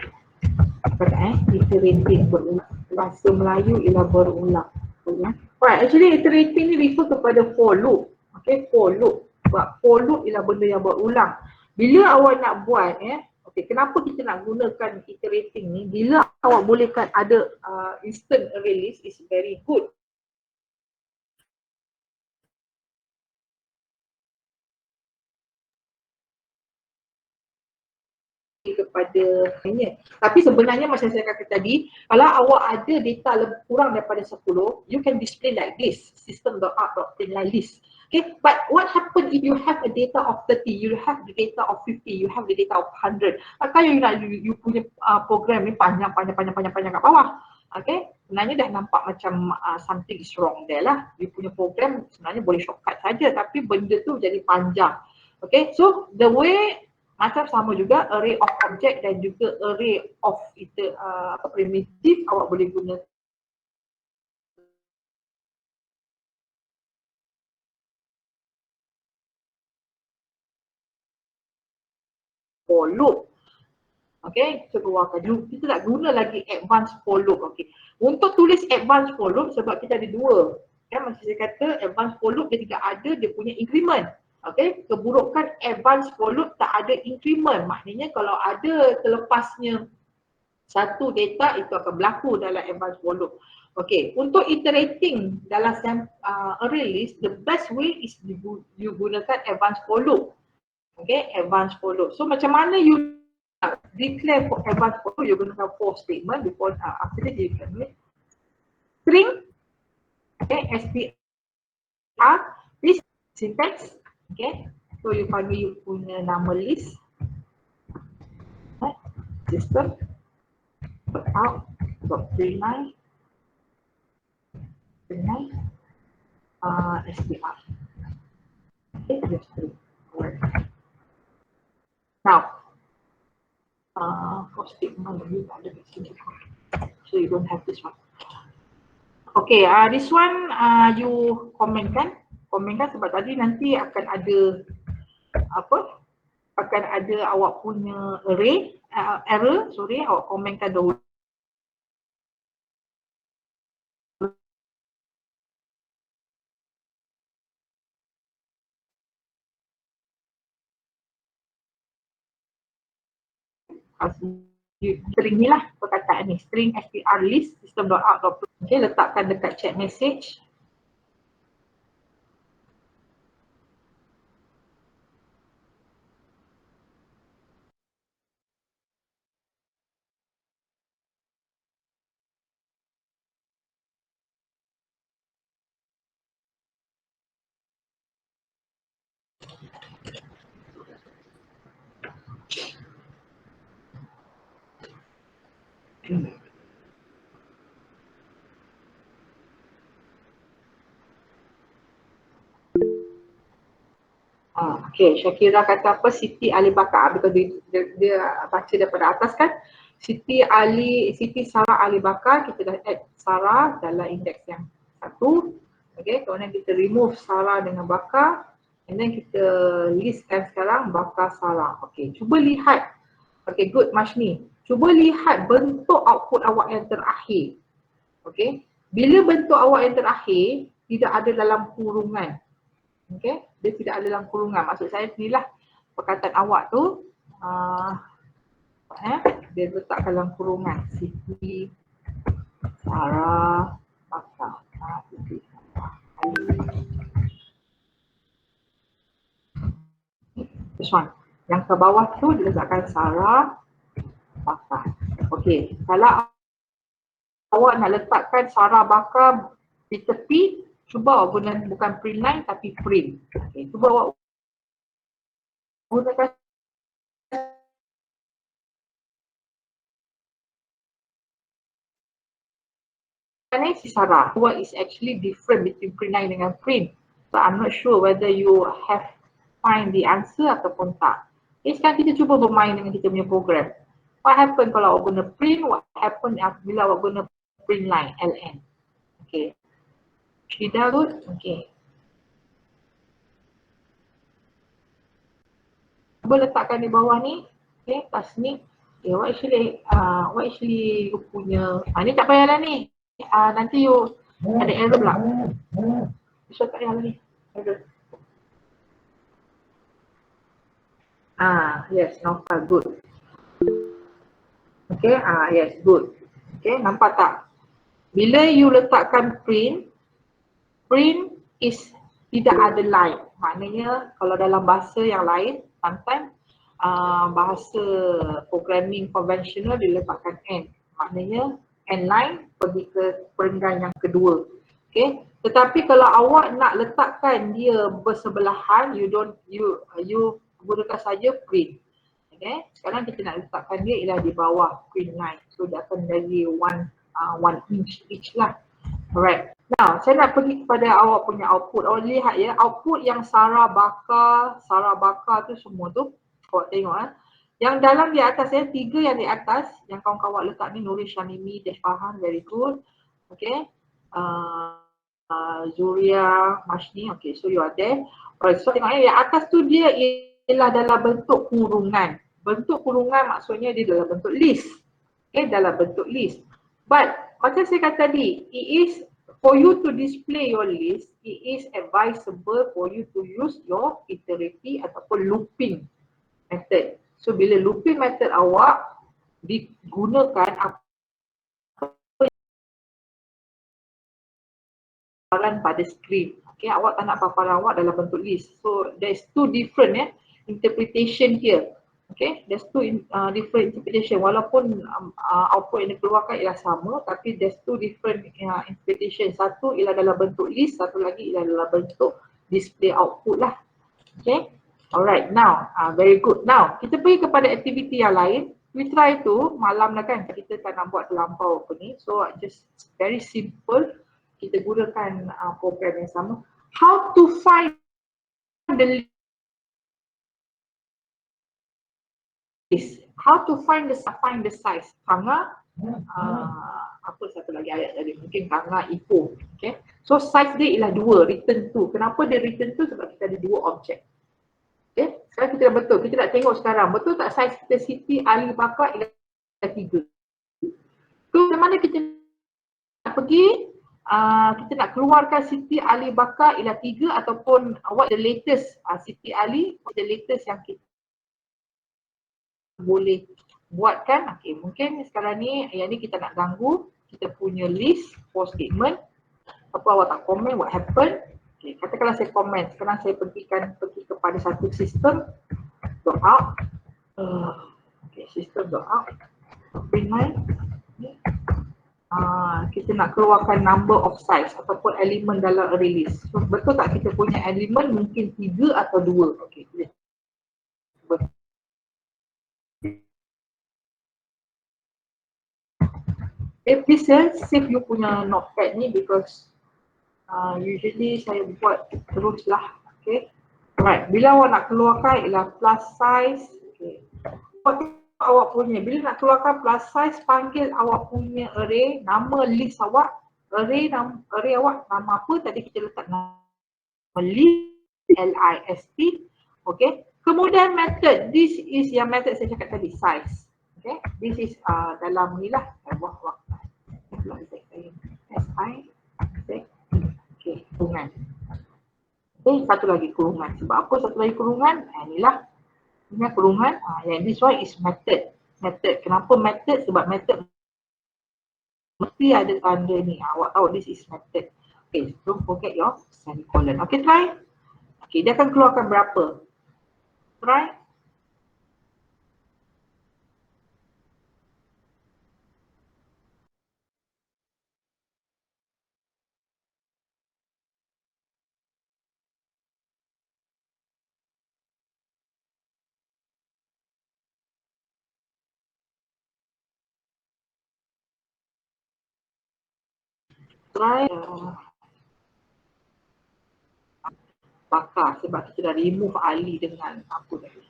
iterating berulang. Bahasa Melayu ialah berulang. Right, actually iterating ni refer kepada for loop. Okay, for loop. Sebab for loop ialah benda yang berulang. Bila awak nak buat, okay, kenapa kita nak gunakan iterating ni? Bila awak bolehkan ada instant array list is very good. Kepada ini. Tapi sebenarnya macam saya kata tadi, kalau awak ada data kurang daripada 10, you can display like this, system.out.println list. Okay, but what happen if you have a data of 30, you have the data of 50, you have the data of 100. Maka you punya program ni panjang kat bawah. Okay, sebenarnya dah nampak macam something is wrong there lah. You punya program sebenarnya boleh shortcut saja, tapi benda tu jadi panjang. Okay, so the way macam sama juga array of object dan juga array of primitive awak boleh guna for loop. Okay, kita keluarkan dulu. Kita tak guna lagi advanced for loop. Okay, untuk tulis advanced for loop sebab kita ada dua. Macam saya kata advanced for loop dia tidak ada dia punya increment. Okay, keburukan advanced for loop tak ada increment. Maknanya kalau ada terlepasnya satu data itu akan berlaku dalam advanced for loop. Okay, untuk iterating dalam array list, the best way is you gunakan advanced for loop. Okay, advanced for loop. So macam mana you declare for advanced for loop, you gunakan for statement before after that you can make string, okay, str, this syntax. Okay, so you panggil you punya nama list, system out println str. Okay, just three. Now, for statement you ada di sini, so you don't have this one. Okay, this one you komenkan sebab tadi nanti akan ada akan ada awak punya error, awak komenkan dahulu. String ni lah perkataan ni, string str list system.out. Okay, letakkan dekat chat message. Okay, Syakira kata apa? Siti Ali Bakar, because dia baca daripada atas kan. Siti Sarah Ali Bakar, kita dah add Sarah dalam indeks yang 1. Okay, kemudian kita remove Sarah dengan Bakar, and then kita listkan sekarang Bakar Sarah. Okay, cuba lihat. Okay, good Mashni. Cuba lihat bentuk output awak yang terakhir. Okay, bila bentuk awak yang terakhir tidak ada dalam kurungan. Okay, dia tidak ada dalam kurungan. Maksud saya inilah perkataan awak tu dia letakkan dalam kurungan. Siti Sarah Bakar. This one. Yang ke bawah tu diletakkan Sarah Bakar. Okey, kalau awak nak letakkan Sarah Bakar di tepi, cuba awak guna bukan print line tapi print. Okey, cuba awak gunakan ni si Sarah. What is actually different between print line dengan print? So I'm not sure whether you have find the answer ataupun tak. Okay, sekarang kita cuba bermain dengan kita punya program. What happen kalau awak guna print? What happen bila awak guna print line, LN? Okay. Tidak good? Okay. Cuba letakkan di bawah ni. Okay, atas ni. Okay, what actually you punya, ni tak payahlah ni. Nanti you ada error pula. So tak payahlah ni. Error. Yes, nampak good. Okay, yes, good. Okay, nampak tak? Bila you letakkan print is tidak ada line. Maknanya kalau dalam bahasa yang lain, sometimes bahasa programming konvensional diletakkan N. Maknanya N line pergi ke perenggan yang kedua. Okay, tetapi kalau awak nak letakkan dia bersebelahan, you gunakan saja print. Okay, sekarang kita nak letakkan dia ialah di bawah print line. So dia akan jadi 1 inch each lah. Alright. Now, saya nak pergi kepada awak punya output. Awak lihat ya, output yang Sarah Bakar tu semua tu. Awak tengok Yang dalam di atas ya, 3 yang di atas, yang kawan-kawan letak ni, Nuri, Shanimi, Desfahan, very good. Okay. Zuria, Mashni, okay, so you are there. Alright, so tengok yang atas tu dia ialah dalam bentuk kurungan. Bentuk kurungan maksudnya dia dalam bentuk list. Okay, dalam bentuk list. But macam saya kata tadi, it is for you to display your list, it is advisable for you to use your iterative ataupun looping method. So bila looping method awak digunakan apa paparan pada screen. Okay, awak tak nak paparan awak dalam bentuk list. So there's two different interpretation here. Okay, there's two different interpretation. Walaupun output yang dikeluarkan ialah sama, tapi there's two different interpretation. Satu ialah dalam bentuk list, satu lagi ialah dalam bentuk display output lah. Okay, alright. Now, very good. Now, kita pergi kepada aktiviti yang lain. We try tu malam dah kan, kita tak nak buat terlampau apa ni. So just very simple. Kita gunakan program yang sama. How to find the list? How to find the size? Kanga, apa satu lagi ayat tadi? Mungkin Kanga Ipoh. Okay. So size dia ialah 2, return 2. Kenapa dia return 2? Sebab kita ada 2 objek. Okay. Sekarang kita dah betul. Kita nak tengok sekarang. Betul tak size kita Siti Ali Bakar ialah 3? So macam mana kita nak pergi? Kita nak keluarkan Siti Ali Bakar ialah 3 ataupun what the latest Siti Ali, what the latest yang kita boleh buatkan. Okay, mungkin sekarang ni yang ni kita nak ganggu kita punya list for statement. Apa awak tak komen, what happen? Okay, katakanlah saya komen, sekarang saya pergi kepada satu sistem dot out. Okay, system dot out print line. Kita nak keluarkan number of size ataupun elemen dalam array list. So betul tak kita punya elemen mungkin 3 atau 2? Okey. Please save you punya notepad ni because usually saya buat teruslah. Okay. Alright, bila awak nak keluarkan ialah plus size. Okay. Awak punya, bila nak keluarkan plus size, panggil awak punya array, nama list awak, array awak, nama apa, tadi kita letak nama list, L-I-S-T, okay. Kemudian method, this is yang method saya cakap tadi, size, okay. This is dalam ni lah, S-I-Z-E, okay, kurungan. Okay, satu lagi kurungan, sebab apa satu lagi kurungan, inilah. Ini kurungan, yang this one is method. Method, kenapa method? Sebab method mesti ada tanda ni. Awak tahu this is method. Okay, don't forget your semicolon. Okay, try. Okay, dia akan keluarkan berapa? Try. Try. Bakar sebab kita dah remove Ali dengan apa tadi.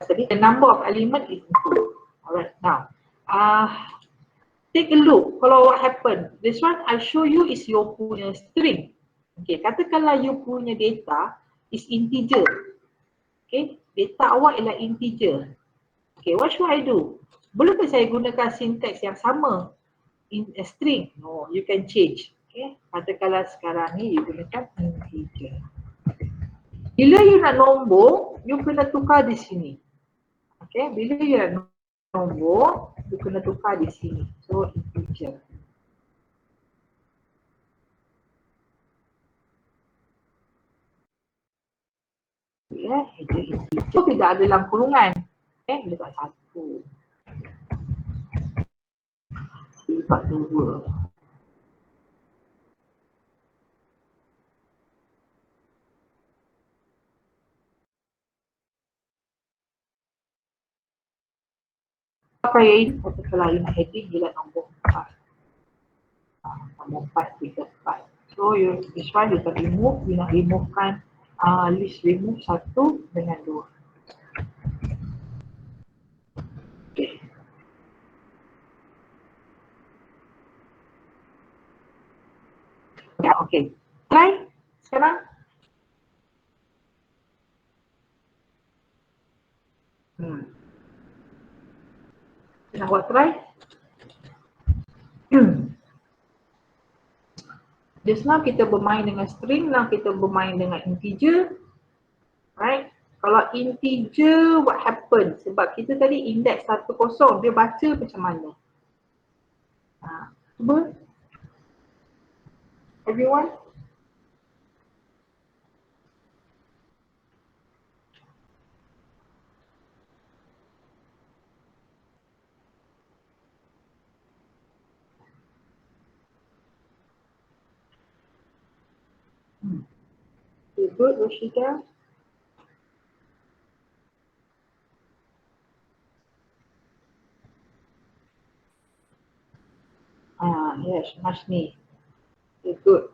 Tadi the number of element is 2. Alright, now take a look kalau what happen. This one I show you is your punya string. Okay, katakanlah you punya data is integer. Okay, data awak ialah integer. Okay, what should I do? Bolehkah saya gunakan syntax yang sama in a string? No, you can change. Okay, katakanlah sekarang ni you gunakan integer. Bila you nak nombor, you kena tukar di sini. Okay, bila you nak nombor, you kena tukar di sini. So, integer. Ya, integer. So, tidak ada dalam kurungan. Okay, letak 1. Letak 2. Pakai ini, kalau you nak heading, you nak nombor 4. Nombor 4, 3, 4. So, this one you can remove, you nak removekan list remove 1 dengan 2. Okay. Ya, okay. Try sekarang. Nak buat try. Just now kita bermain dengan string, now kita bermain dengan integer. Right? Kalau integer, what happen? Sebab kita tadi index 10, dia baca macam mana? Cuba. Everyone? Okay, good, Roshida. Yes, Masni. Okay, good.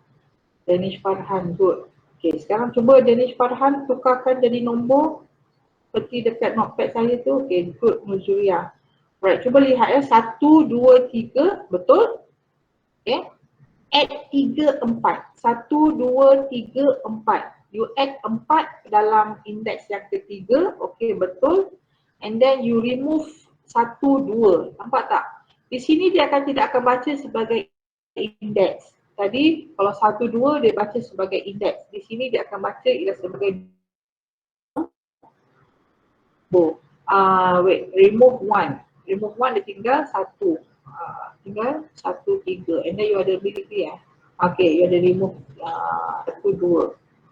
Danish Farhan, good. Okay, sekarang cuba Danish Farhan tukarkan jadi nombor seperti dekat notepad saya tu. Okay, good, Nuzuria. Right, cuba lihat ya. 1, 2, 3, betul? Okay. Add 3, 4. 1, 2, 3, 4. You add 4 dalam index yang ketiga. Okay, betul. And then you remove 1, 2. Nampak tak? Di sini dia tidak akan baca sebagai index. Tadi kalau 1, 2 dia baca sebagai index. Di sini dia akan baca ialah sebagai remove 1. Remove 1 dia tinggal 1. Tinggal 1, 3. And then you ada ability okay, you ada remove 1, 2.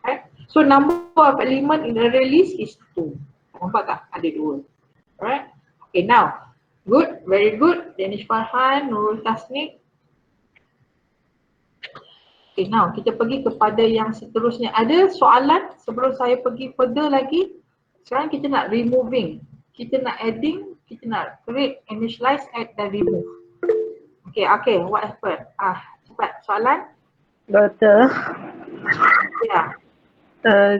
Right? So number of element in array list is 2. Nampak tak? Ada 2. Alright? Okay, now. Good, very good. Danish Farhan, Nurul Tasnik. Okay, now kita pergi kepada yang seterusnya. Ada soalan sebelum saya pergi further lagi? Sekarang kita nak removing. Kita nak adding, kita nak create, initialize, add dan remove. Okay, what happened? Cepat soalan. Doktor. Ya.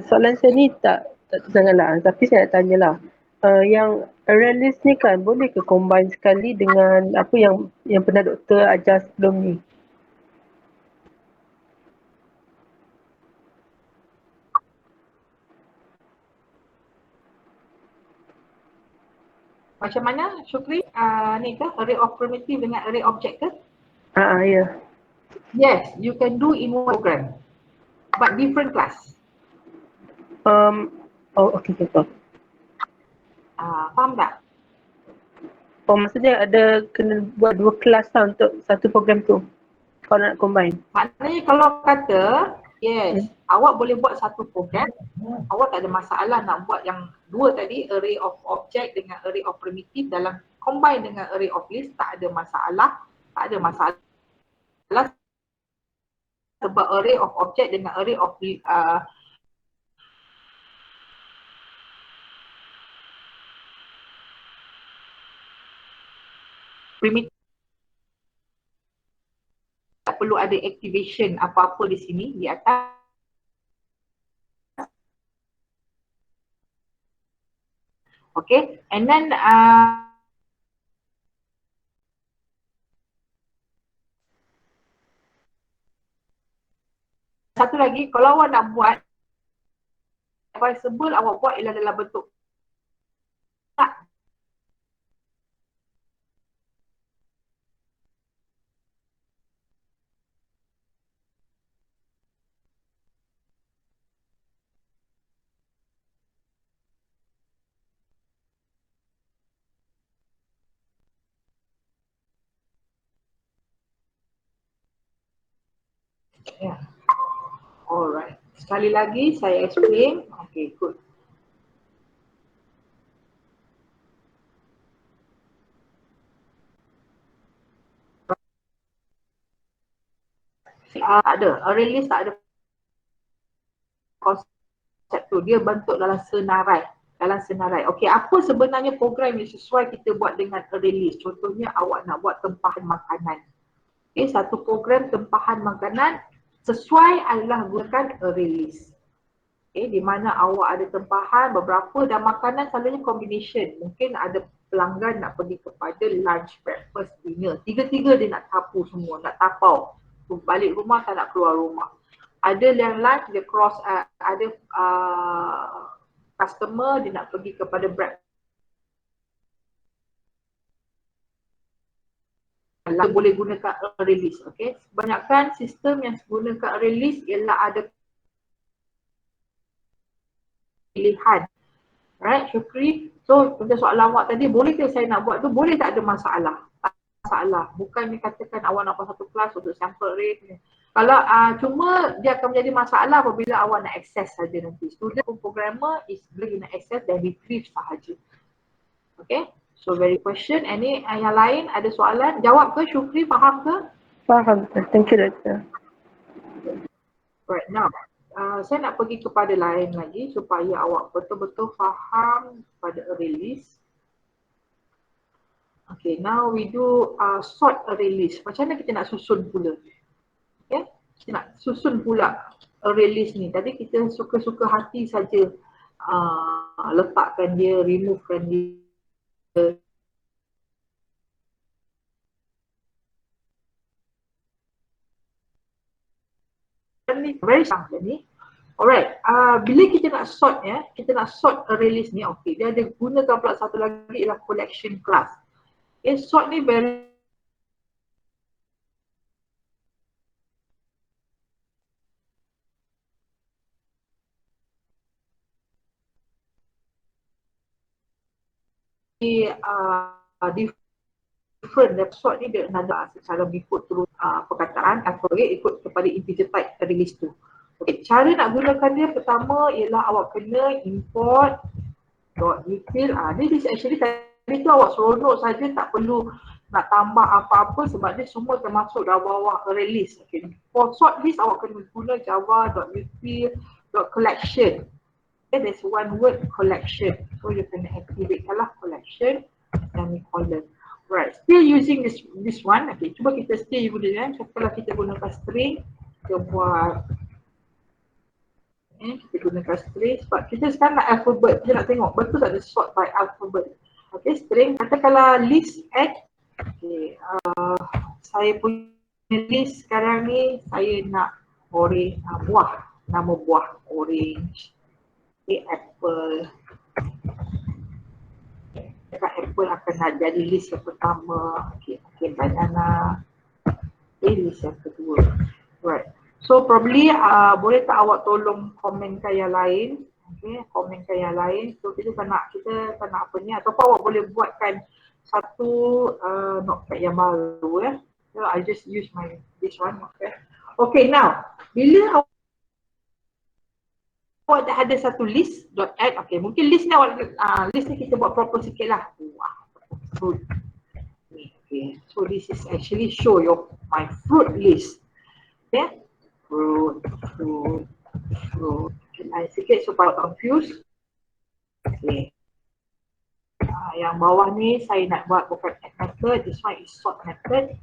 Soalan saya ni tak sangatlah, tapi saya nak tanyalah. Yang array list ni kan boleh ke combine sekali dengan apa yang pernah doktor ajar sebelum ni? Macam mana Syukri? Ni ke? Array of primitive dengan array object ke? Ya. Yes, you can do in one program. But different class. Okay. Faham tak? Oh maksudnya ada kena buat 2 kelas lah untuk satu program tu kalau nak combine. Maknanya kalau kata, yes, awak boleh buat satu program, awak tak ada masalah nak buat yang dua tadi, array of object dengan array of primitive dalam combine dengan array of list, tak ada masalah. Tak ada masalah sebab array of object dengan array of primitive tak perlu ada activation apa-apa di sini di atas. Okay, and then satu lagi, kalau awak nak buat advisable, awak buat ialah dalam bentuk tak. Yeah. Alright. Sekali lagi saya explain. Okay, good. Tak ada. Array list tak ada konsep tu. Dia bentuk dalam senarai. Okey, apa sebenarnya program yang sesuai kita buat dengan array list? Contohnya awak nak buat tempahan makanan. Okey, satu program tempahan makanan sesuai adalah gunakan array list. Okey, di mana awak ada tempahan beberapa dan makanan selalunya combination. Mungkin ada pelanggan nak pergi kepada lunch, breakfast, dinner. Tiga-tiga dia nak tapu semua, nak tapau. Balik rumah tak nak keluar rumah. Ada yang lunch dia cross, ada customer dia nak pergi kepada breakfast. Boleh gunakan array list, okay. Kebanyakan sistem yang gunakan array list ialah ada pilihan. Right, Syukri? So, untuk soalan awak tadi, boleh ke saya nak buat tu? Boleh, tak ada masalah. Tak ada masalah. Bukan dikatakan awak nak buat satu kelas untuk sample rate. Kalau cuma dia akan menjadi masalah apabila awak nak access saja nanti. Student programmer is boleh nak access dan retrieve sahaja. Okay? So very question. Any yang lain ada soalan? Jawab ke Syukri? Faham ke? Faham. Thank you, Doktor. Right, now saya nak pergi kepada lain lagi supaya awak betul-betul faham pada array list. Okay, now we do sort array list. Macam mana kita nak susun pula? Okay, kita nak susun pula array list ni. Tadi kita suka-suka hati saja letakkan dia, removekan dia. Very simple ni. Alright, bila kita nak sort kita nak sort array list ni, okay, dia ada gunakan pula satu lagi ialah collection class. Okay, sort ni very different. Sort ni dia nak secara ikut turun perkataan atau ikut kepada integer type array list tu. Okay, cara nak gunakan dia pertama ialah awak kena import .detail. This actually tadi tu awak seronok saja, tak perlu nak tambah apa-apa sebab dia semua termasuk dalam bawah array list. Okay. For sort list awak kena guna java.detail.collection. Okay, there's one word collection. So you kena activate lah collection semicolon. Right, still using this one. Okay, cuba kita still guna. So kalau kita gunakan string, kita buat kita gunakan string sebab kita sekarang nak alphabet. Kita nak tengok betul tak ada sort by alphabet. Okay, string. Katakanlah list X. Okay, saya punya list sekarang ni saya nak orange, buah. Nama buah orange. Okay, apple. Apple akan nak jadi list yang pertama. Okay, banana. Okay, list yang kedua. Right. So probably boleh tak awak tolong komenkan yang lain. Okay, komenkan yang lain. So kita tak nak apa ni, ataupun awak boleh buatkan satu notepad yang baru So I just use this one notepad. Okay, now bila awak dah ada satu list .add, okay, mungkin list ni awak list ni kita buat proper sikit lah. Fruit. Okay, so this is actually show my fruit list. Okay, fruit. Lain sikit supaya confused. Okay. Yang bawah ni saya nak buat bukan add method. This one is sort method.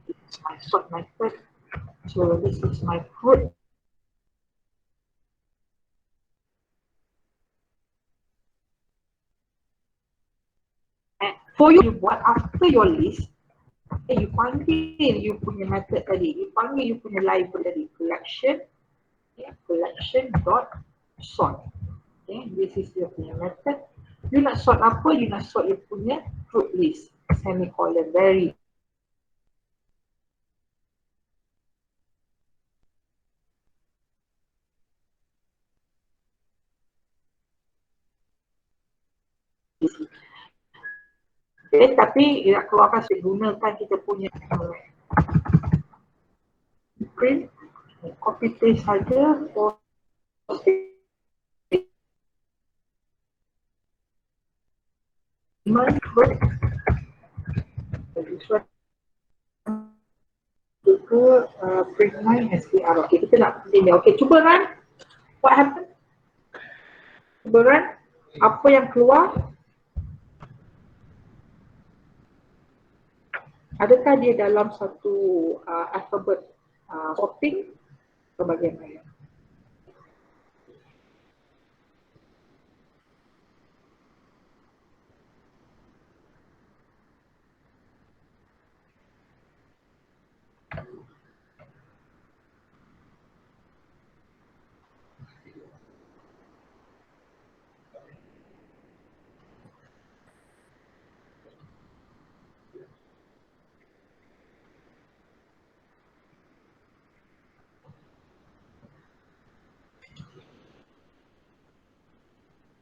This is my sort method. So this is my fruit. And for you buat after your list, you panggil you punya method tadi, you panggil you punya library collection, collection dot sort. Okay, this is your punya method. You nak sort apa? You nak sort you punya fruit list. Semicolon, very. Okay, tapi nak keluarkan gunakan kita punya print, copy paste saja for print line SPR. Okay, kita nak ini. Okay, cuba run. What happened? Cuba run. Apa yang keluar? Adakah dia dalam satu alphabet sorting atau bagaimana?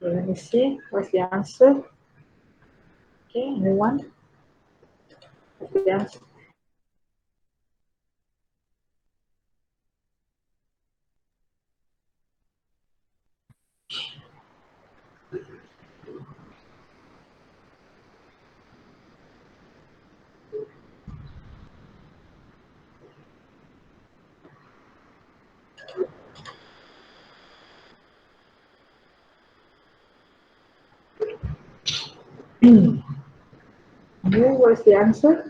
Let me see, what's the answer? Okay, anyone? What's the answer? What's the answer?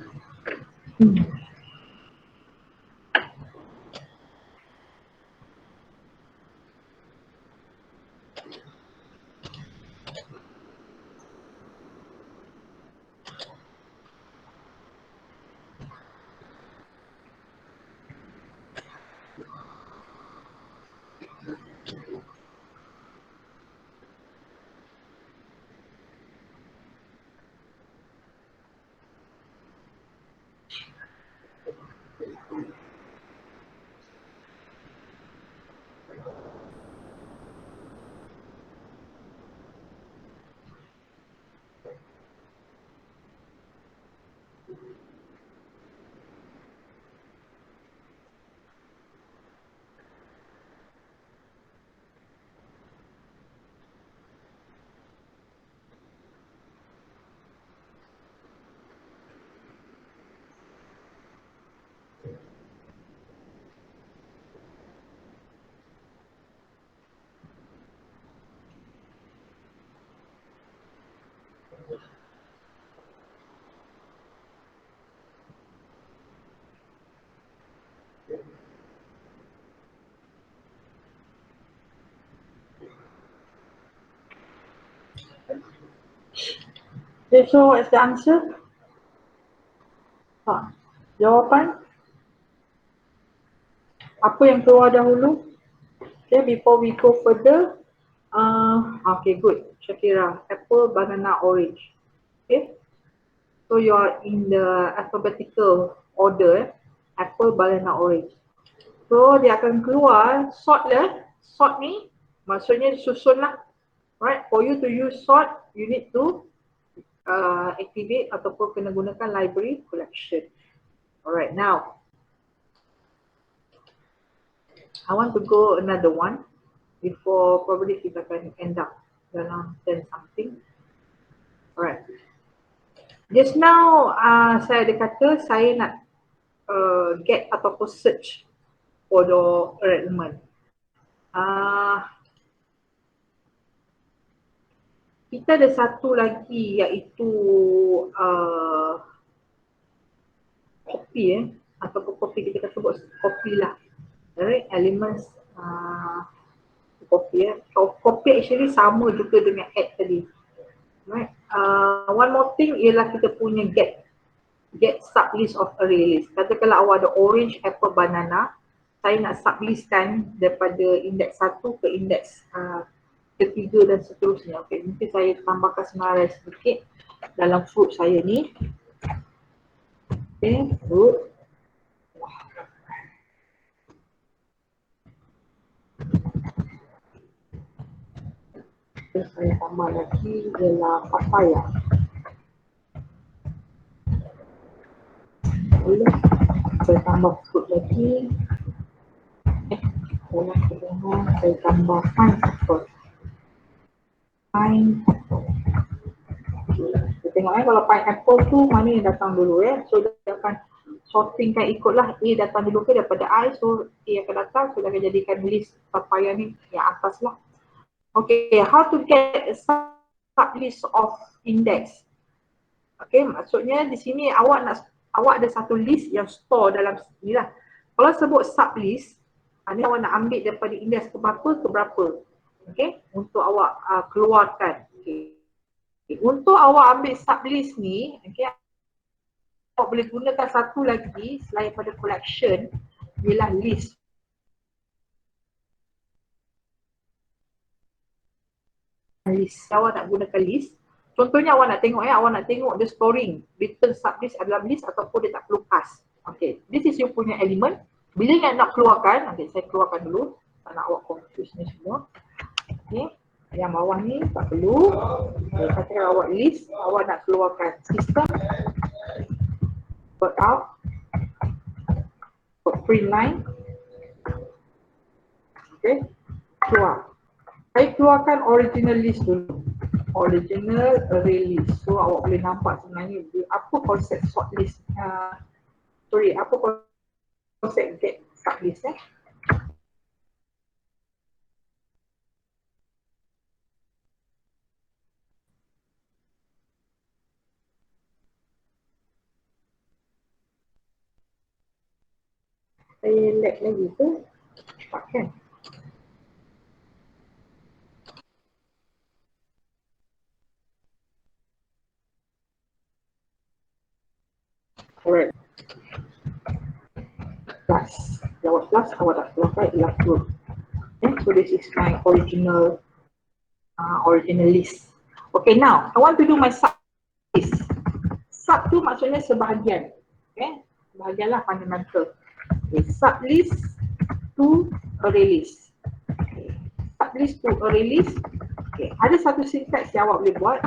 Okay, so what's the answer? Jawapan? Apa yang keluar dahulu? Okay, before we go further, okay, good. Shakira, apple, banana, orange. Okay, so you are in the alphabetical order. Apple, banana, orange. So dia akan keluar sort lah. Sort ni maksudnya susun lah. Right, for you to use sort, you need to activate ataupun kena gunakan library collection. Alright, now I want to go another one before probably kita akan end up dalam 10 something. Alright. Just now saya ada kata saya nak get ataupun search for the element. Kita ada satu lagi iaitu copy ataupun copy, kita sebut copy lah. Alright, elements copy copy actually sama juga dengan add tadi. Right. One more thing ialah kita punya get sublist of array list. Katakanlah awak ada orange, apple, banana, saya nak sublistkan daripada indeks 1 ke indeks ketiga dan seterusnya. Okay, mungkin saya tambahkan senarai sedikit dalam fruit saya ni. Okay, fruit. Okay, saya tambah lagi ialah papaya. Boleh. Saya tambah fruit lagi. Saya tambah pineapple. Kita tengok kalau pineapple tu mana yang datang dulu So dia akan sortingkan ikutlah A datang dulu ke daripada I, so A akan datang, so dia akan jadikan list papaya ni yang atas lah. Okay, how to get a sublist of index? Okay, maksudnya di sini awak ada satu list yang store dalam sini lah. Kalau sebut sublist, ni awak nak ambil daripada indeks ke berapa. Okay, untuk awak keluarkan. Okay. Untuk awak ambil sublist ni, okay, awak boleh gunakan satu lagi selain pada collection, ialah list. Awak nak gunakan list. Contohnya awak nak tengok awak nak tengok the storing, return sublist adalah list ataupun dia tak perlu pass. Okay, this is you punya element. Bila nak keluarkan, okay, saya keluarkan dulu. Tak nak awak confuse ni semua. Okay, yang bawah ni tak perlu. Okay, katakan awak list, awak nak keluarkan system, put out, put print line. Okay, keluar. Saya keluarkan original list dulu. Original array list. So awak boleh nampak sebenarnya apa konsep sort list. Apa konsep get sublist Saya lag lagi tu. Tak kan? Alright. Plus. Lawat plus, awak tak keluarkan ialah fruit. Okay, so this is my original list. Okay, now I want to do my sub list. Sub tu maksudnya sebahagian. Okay, sebahagian lah fundamental. Okay, sub list to array list. Okay, sub list to array list. Okay, ada satu syntax yang awak boleh buat.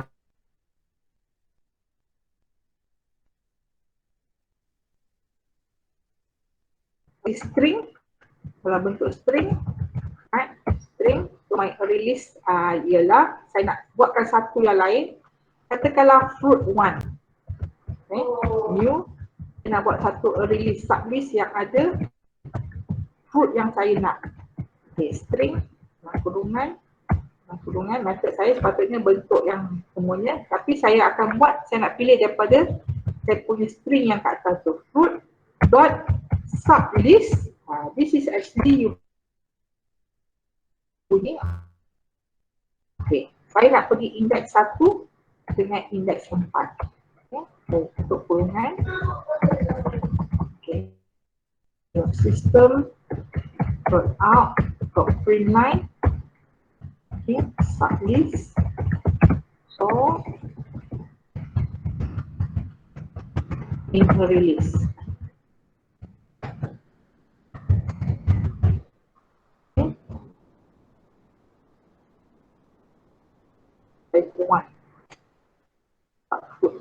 String, dalam bentuk string, right? String, so my array list ialah saya nak buatkan satu yang lain. Katakanlah fruit 1, okay? New, saya nak buat satu array list sublist yang ada fruit yang saya nak. Okay, string, kurungan, method saya sepatutnya bentuk yang semuanya, tapi saya akan buat, saya nak pilih daripada saya punya string yang kat atas tu, fruit dot sublist. This is actually you punya. Okay, saya nak pergi indeks 1 dengan indeks 4. Okay, so untuk kurungan. Okay, your system dot out dot print line. Okay, sublist. So in array list.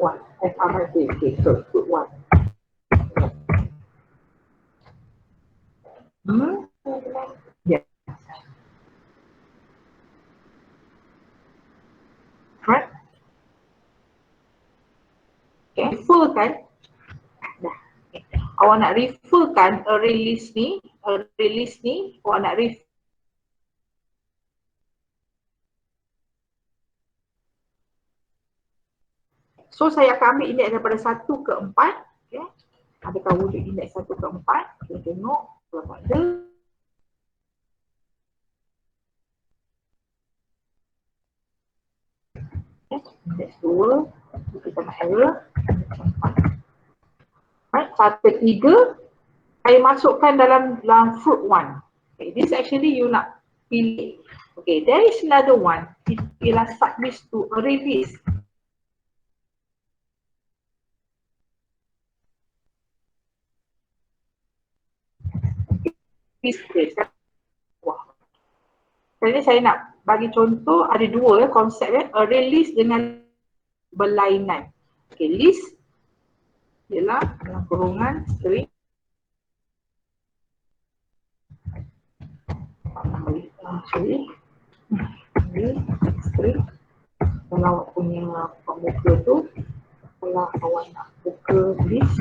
one. FRIT. Okay, so fruit one. Yeah. Right? Okay. Refer kan? Dah. Okay. Awak nak refer kan a release ni, awak nak refer. So saya akan ambil indeks daripada 1 ke 4. Okay. Adakah wujud indeks 1 ke 4? Kita tengok kalau tak ada. Okay. Indeks 2, kita nak error. Right. 1 ke 3, saya masukkan dalam fruit 1. Okay. This actually you nak pilih. Okay, there is another one. Ialah sublist to array list. Kali ni saya nak bagi contoh, ada dua konsep array list dengan berlainan. Okay, list ialah dalam kurungan string. String. Kalau awak punya pemuka tu, kalau awak nak buka list,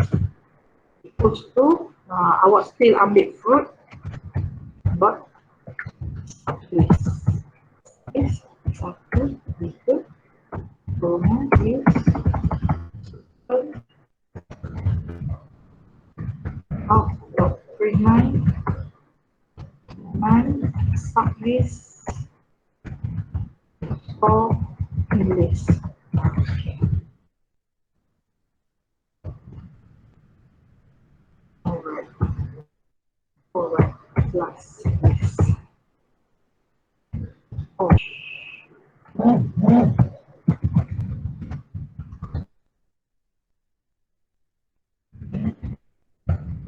equals to awak still ambil fruit dot list. List 1, 3, kurungan list of dot string 9 sublist for list. Okay. Alright, plus list. Oh.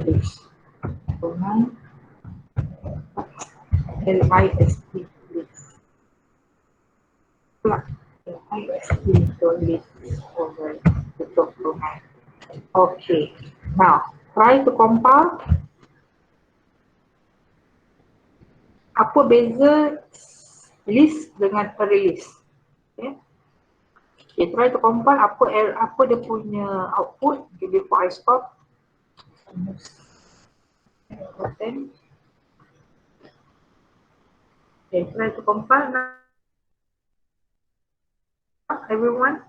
List. Kurungan LIST list. Plug LIST list over the kurungan. Okay. Now, try to compile. Apa beza list dengan array list? Okay. Okay, try to compile apa dia punya output. Okay, before I stop. Okay, try to compile now. Everyone.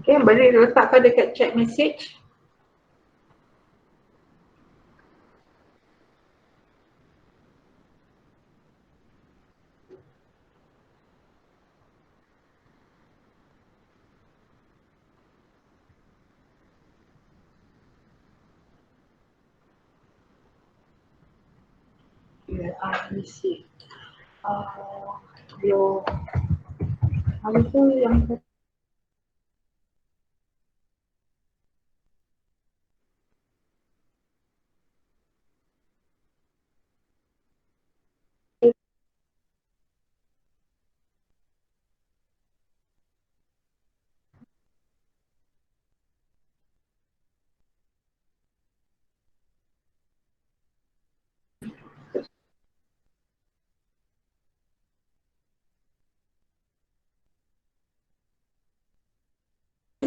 Okay, boleh letakkan dekat chat message. Let me see. Your apa tu yang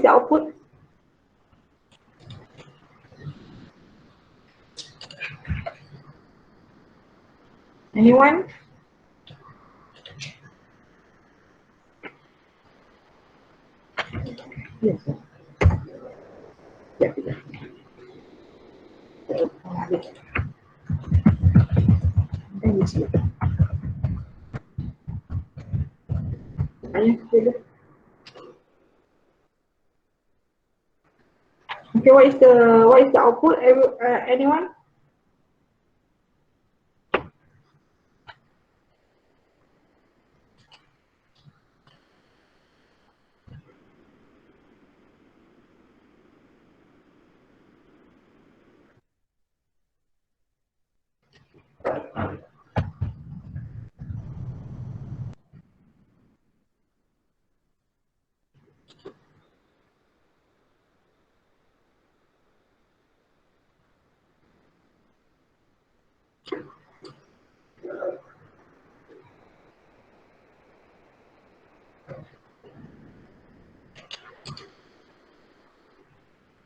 the output? Anyone? Yes. Yeah. Then you see. Okay, what is the output? Anyone?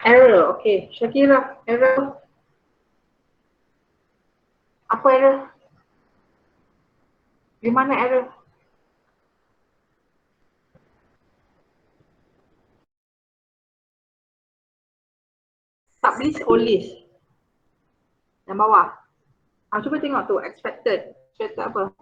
Error, okay. Syakira, error. Apa error? Di mana error? Sublease or lease? Yang bawah. Cuba tengok tu, expected. Expected apa?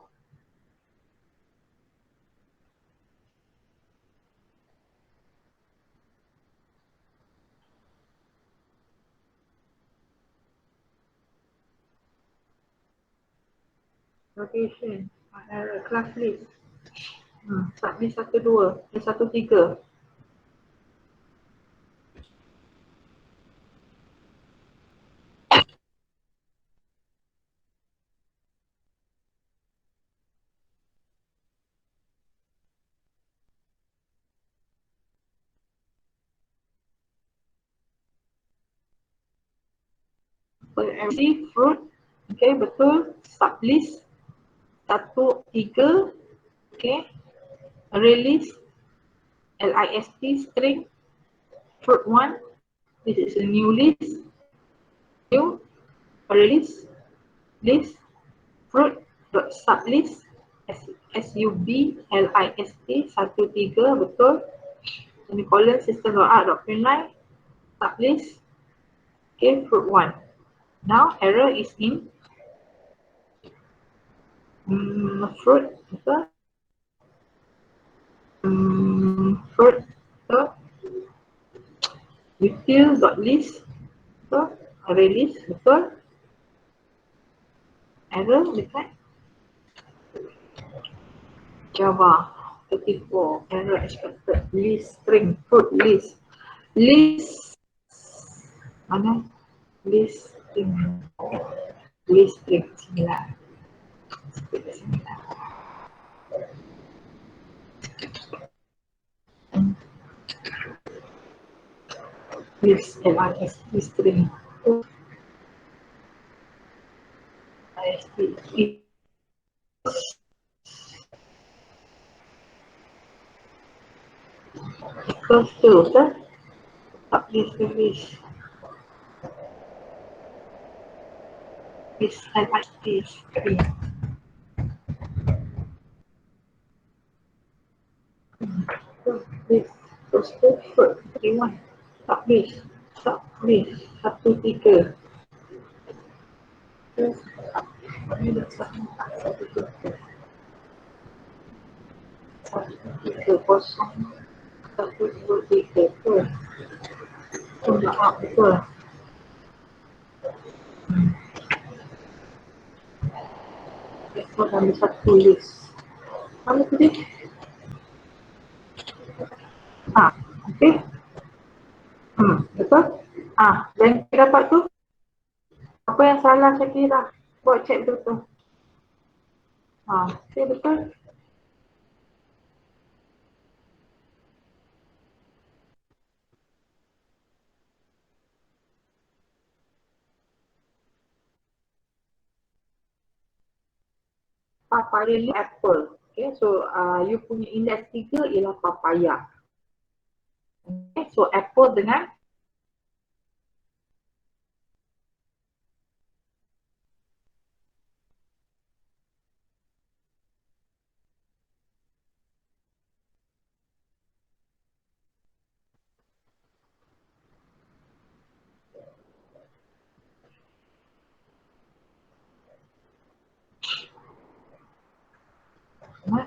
Location, error, class list. Sublease 1, 2, 1, 3. MC, fruit, okay, betul. Sublease 1, 3, okay. Release, LIST, string, fruit 1, this is a new list, new, release, list, fruit, dot sublist, SUB, LIST, 1, 3, betul. Semicolon, system dot out dot println, sublist, okay, fruit 1. Now error is in fruit, betul. Fruit, betul. Util.list, betul. Release, betul. Error dekat Java 34, error expected, list string, fruit list. List, mana? List string. List string 9. List, LIST string. LIST. Equals to, betul? Sublease, release. List, LIST string. List, equals to fruit, 31. Sublease, 1, 3. Ini dah satu, 3, kosong, 1, 2, 3, betul. Betul. Betul, ada satu list. Mana tu dia? Okey. Betul? Yang kita dapat tu, apa yang salah Syakira? Buat cek betul. Okey, betul. Papaya ni apple. Okay, so you punya index 3 ialah papaya. Okay, so apple dengan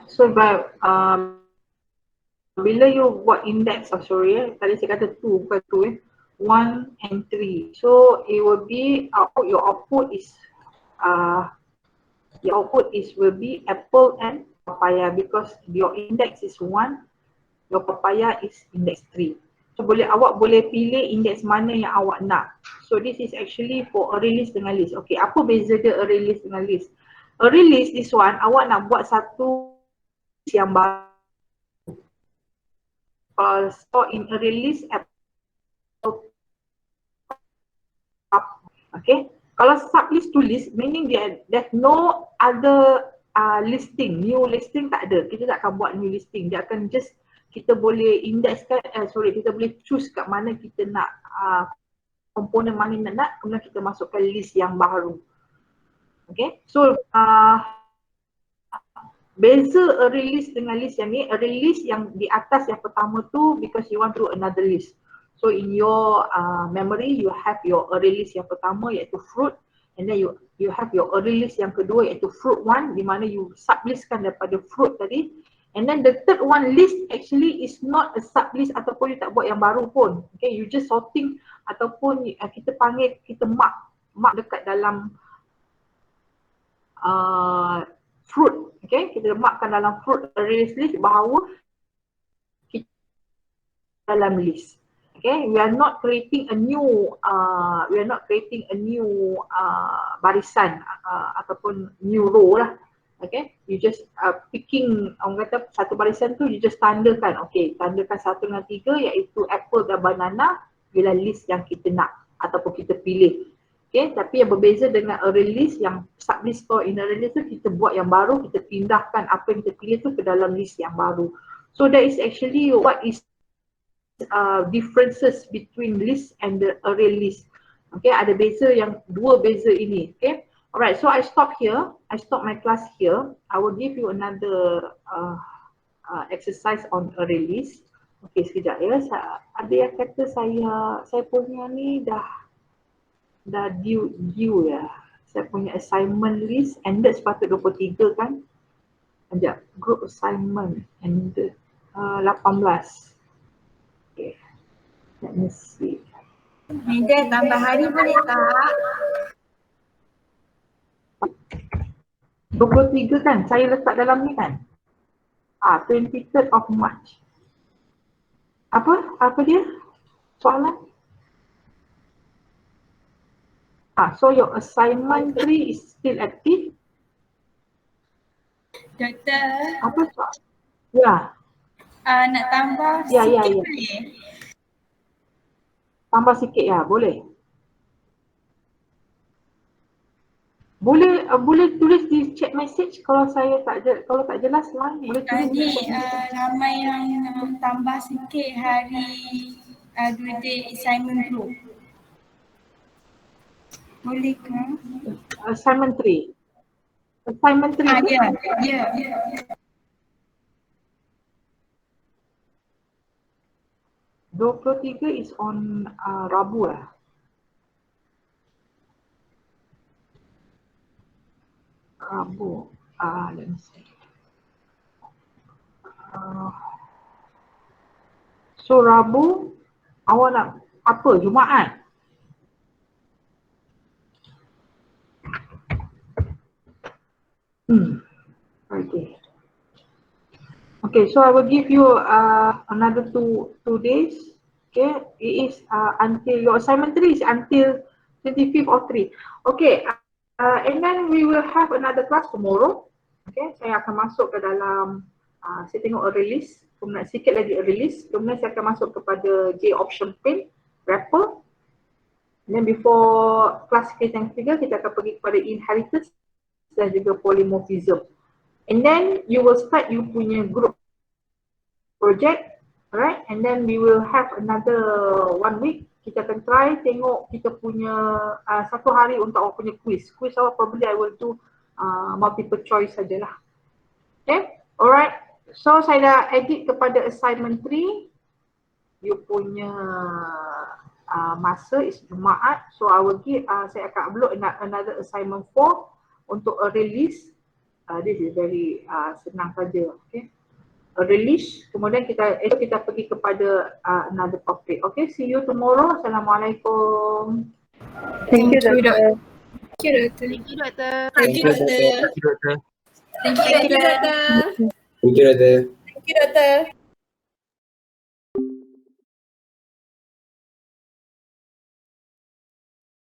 so bila you buat index, tadi saya kata 2 bukan 2 1 and 3. So it will be your output is will be apple and papaya because your index is 1, your papaya is index 3. So awak boleh pilih index mana yang awak nak. So this is actually for array list dengan list. Okay, apa beza dia array list dengan list? Array list this one, awak nak buat satu yang baru. Kalau store in array list, okay. Kalau sublist to list, meaning there's no other listing, new listing tak ada. Kita tak akan buat new listing. Dia akan just, kita boleh indexkan, kita boleh choose kat mana kita nak, komponen mana nak, kemudian kita masukkan list yang baru. Okay, so beza array list dengan list yang ni, array list yang di atas yang pertama tu because you want to another list. So in your memory, you have your array list yang pertama iaitu fruit, and then you have your array list yang kedua iaitu fruit 1 di mana you sublistkan daripada fruit tadi, and then the third one list actually is not a sublist ataupun you tak buat yang baru pun. Okay, you just sorting ataupun kita panggil, kita mark dekat dalam fruit. Okay, kita markkan dalam fruit array list bahawa kita dalam list. Okay, we are not creating a new barisan ataupun new row lah. Okay, you just picking, orang kata satu barisan tu you just tandakan. Okay, tandakan 1 dengan 3 iaitu apple dan banana bila list yang kita nak ataupun kita pilih. Okay, tapi yang berbeza dengan array list, yang sublist store in array list tu kita buat yang baru, kita pindahkan apa yang kita pilih tu ke dalam list yang baru. So that is actually what is differences between list and the array list. Okay, ada beza yang dua beza ini. Okay, alright, so I stop here. I stop my class here. I will give you another exercise on array list. Okay, sekejap ya. Ada yang kata saya punya ni dah due ya. Saya punya assignment list ended sepatut 23 kan? Sekejap, group assignment ended 18. Okay, let me see. Mida tambah hari boleh tak? 23 kan? Saya letak dalam ni kan? 23rd of March. Apa dia? Soalan? So your assignment 3 is still active? Doktor, Apa soalan? Ya. nak tambah Ya. boleh? Tambah sikit ya, boleh. Boleh tulis di chat message kalau tak jelas lah, boleh tulis di Ni chat message. ramai yang tambah sikit hari due date assignment group. Boleh ke? Assignment 3. Assignment 3 tu? Ya. 23 is on Rabu lah. Rabu. Let me see. So Rabu, awak nak apa? Jumaat? Okay, so I will give you another two days. Okay, it is until your assignment 3 is until 25th of 3. Okay, and then we will have another class tomorrow. Okay, saya akan masuk ke dalam, saya tengok array list, kemudian sikit lagi array list, kemudian saya akan masuk kepada J option print, wrapper. And then before class kita yang ketiga, kita akan pergi kepada inheritance dan juga polymorphism. And then you will start you punya group project, alright? And then we will have another 1 week. Kita akan try tengok kita punya 1 hari untuk awak punya quiz. Quiz awak probably I will do multiple choice sajalah. Okay, alright. So saya dah edit kepada assignment 3. You punya masa is Jumaat. So I will give, saya akan upload another assignment 4 untuk array list. This is very senang saja. Okay, array list. Kemudian kita pergi kepada another topic. Okay, see you tomorrow. Assalamualaikum. Thank you, Doktor. Thank you, Doktor. Thank you, Doktor. Thank you, Doktor. Doktor. Thank you, Doktor. Thank you, Doktor. Thank you, Doktor. Thank you, Doktor.